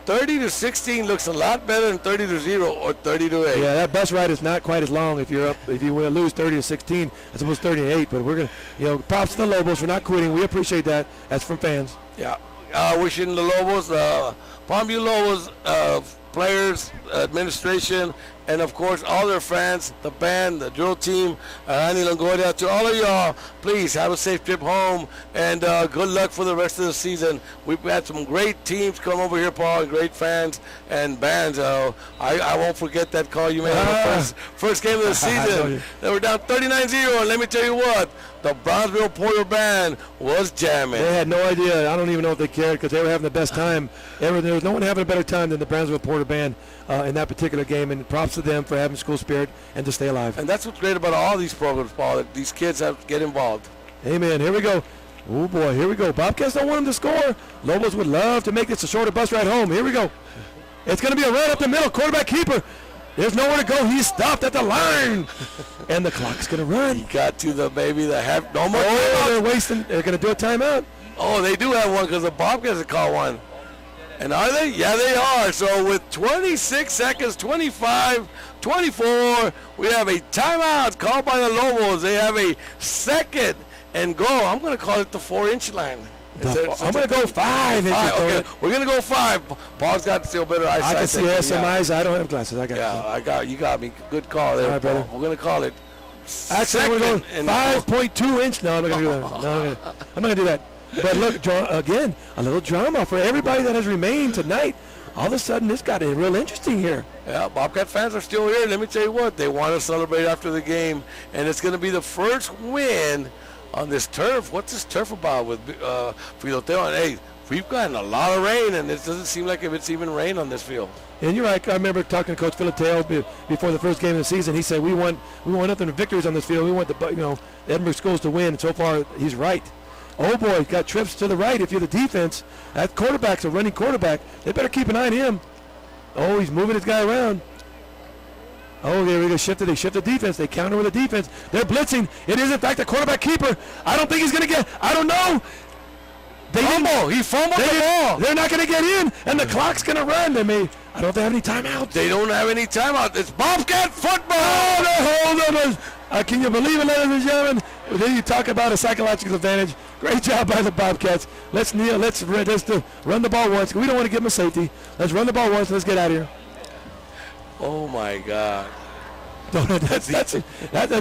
30-16 looks a lot better than 30-0 or 30-8. Yeah, that bus ride is not quite as long if you lose 30-16 as opposed to 30-8. But we're gonna, props to the Lobos for not quitting. We appreciate that. That's from fans. Yeah, wishing the Lobos, Palmview Lobos players, administration, and of course all their fans, the band, the drill team, Annie Longoria, to all of y'all, please have a safe trip home, and good luck for the rest of the season. We've had some great teams come over here, Paul, and great fans and bands. I won't forget that call you made on the first game of the season. They were down 39-0, and let me tell you what, the Brownsville Porter Band was jamming. They had no idea. I don't even know if they cared because they were having the best time ever. There was no one having a better time than the Brownsville Porter Band in that particular game, and props to them for having school spirit and to stay alive. And that's what's great about all these programs, Paul, that these kids have to get involved. Amen. Here we go. Oh, boy, here we go. Bobcats don't want them to score. Lobos would love to make this a shorter bus ride home. Here we go. It's going to be a run up the middle. Quarterback keeper. There's nowhere to go. He's stopped at the line. And the clock's going to run. He got to the half. No more. Oh, they're wasting. They're going to do a timeout. Oh, they do have one because the Bobcats have called one. And are they? Yeah, they are. So with 26 seconds, 25, 24, we have a timeout called by the Lobos. They have a second and goal. I'm going to call it the 4-inch line. I'm going to go 5 inches. Okay, we're going to go 5. Paul's got still better eyesight. I can see some eyes. I don't have glasses. I got you got me. Good call there, right, Paul. brother. We're going to call it. Actually, I'm going to go 5.2 inch. No, I'm not going to do that. No, I'm not going to do that. But look, again, a little drama for everybody that has remained tonight. All of a sudden, this got real interesting here. Yeah, Bobcat fans are still here. Let me tell you what, they want to celebrate after the game, and it's going to be the first win on this turf. What's this turf about with Filoteo? And hey, we've gotten a lot of rain, and it doesn't seem like if it's even rain on this field. And you're right. I remember talking to Coach Filoteo before the first game of the season. He said we want nothing but victories on this field. We want the Edinburg schools to win. And so far, he's right. Oh boy, got trips to the right. If you're the defense, that quarterback's a running quarterback. They better keep an eye on him. Oh, he's moving his guy around. Oh, there we go. They shift the defense. They counter with the defense. They're blitzing. It is, in fact, a quarterback keeper. I don't think he's going to get. I don't know. He fumbled the ball. They're not going to get in, and the clock's going to run. I don't know if they have any timeouts. They don't have any timeout. It's Bobcat football. Oh, hold on. Can you believe it, ladies and gentlemen? Then you talk about a psychological advantage. Great job by the Bobcats. Let's kneel. Let's run the ball once. We don't want to give them a safety. Let's run the ball once. Let's get out of here. Oh my God. That's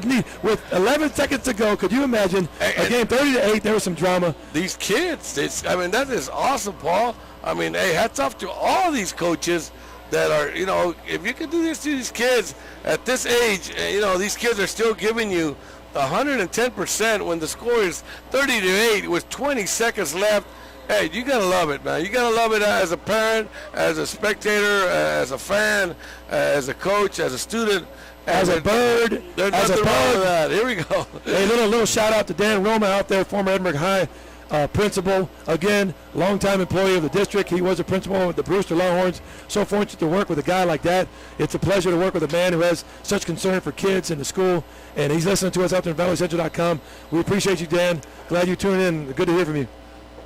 neat. With 11 seconds to go, could you imagine a game 30-8? There was some drama. These kids, that is awesome, Paul. Hey, hats off to all these coaches that are, if you can do this to these kids at this age, these kids are still giving you 110% when the score is 30-8 with 20 seconds left. Hey, you gotta love it, man. You gotta love it as a parent, as a spectator, as a fan, as a coach, as a student, as a bird, There's as a nothing wrong with bug. that. Here we go. Hey, little shout out to Dan Roma out there, former Edinburg High principal. Again, longtime employee of the district. He was a principal with the Brewster Longhorns. So fortunate to work with a guy like that. It's a pleasure to work with a man who has such concern for kids in the school. And he's listening to us out there at valleycentral.com. We appreciate you, Dan. Glad you tuned in. Good to hear from you.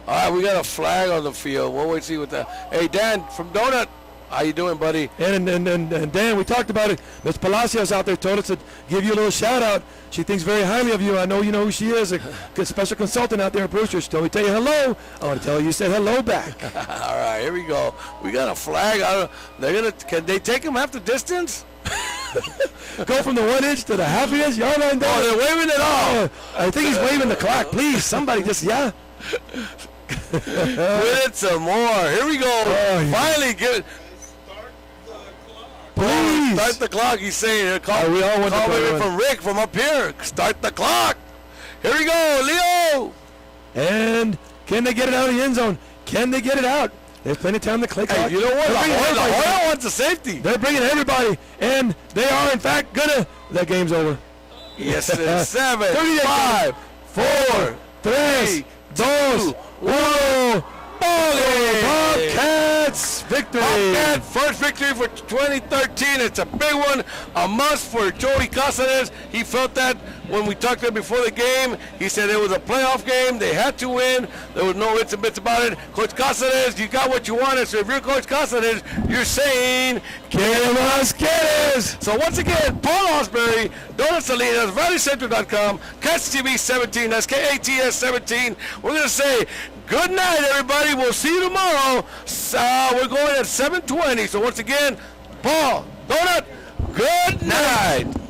All right, we got a flag on the field. We'll wait to see what that. Hey, Dan from Donut. How you doing, buddy? And Dan, we talked about it. Ms. Palacios out there told us to give you a little shout out. She thinks very highly of you. I know you know who she is, a good special consultant out there at Brewster. She told me to tell you hello. I want to tell you said hello back. All right, here we go. We got a flag. Can they take him half the distance? Go from the 1 inch to the half inch yard line down. Oh, they're waving it off. I think he's waving the clock. Please, somebody just With it some more. Here we go. Finally get it. Please. Start the clock, he's saying. Call we all want to me from Rick from up here. Start the clock. Here we go, Leo. And can they get it out of the end zone? Can they get it out? There's plenty of time to click. Hey, you know what? La Joya wants a safety. They're bringing everybody, and they are, in fact, gonna. That game's over. Yes, it is. 7, 5, 4, 3, 2, 1. Bobcats victory! Bobcat first victory for 2013. It's a big one, a must for Joey Cáceres. He felt that when we talked to him before the game. He said it was a playoff game. They had to win. There was no ifs and bits about it. Coach Cáceres, you got what you wanted. So if you're Coach Cáceres, you're saying, "Que más quieres?" So once again, Paul Osbury, Donut Salinas, ValleyCentral.com, Cats TV 17. That's KATS 17. We're going to say, good night, everybody. We'll see you tomorrow. We're going at 7:20. So once again, Paul, Donut, Good night.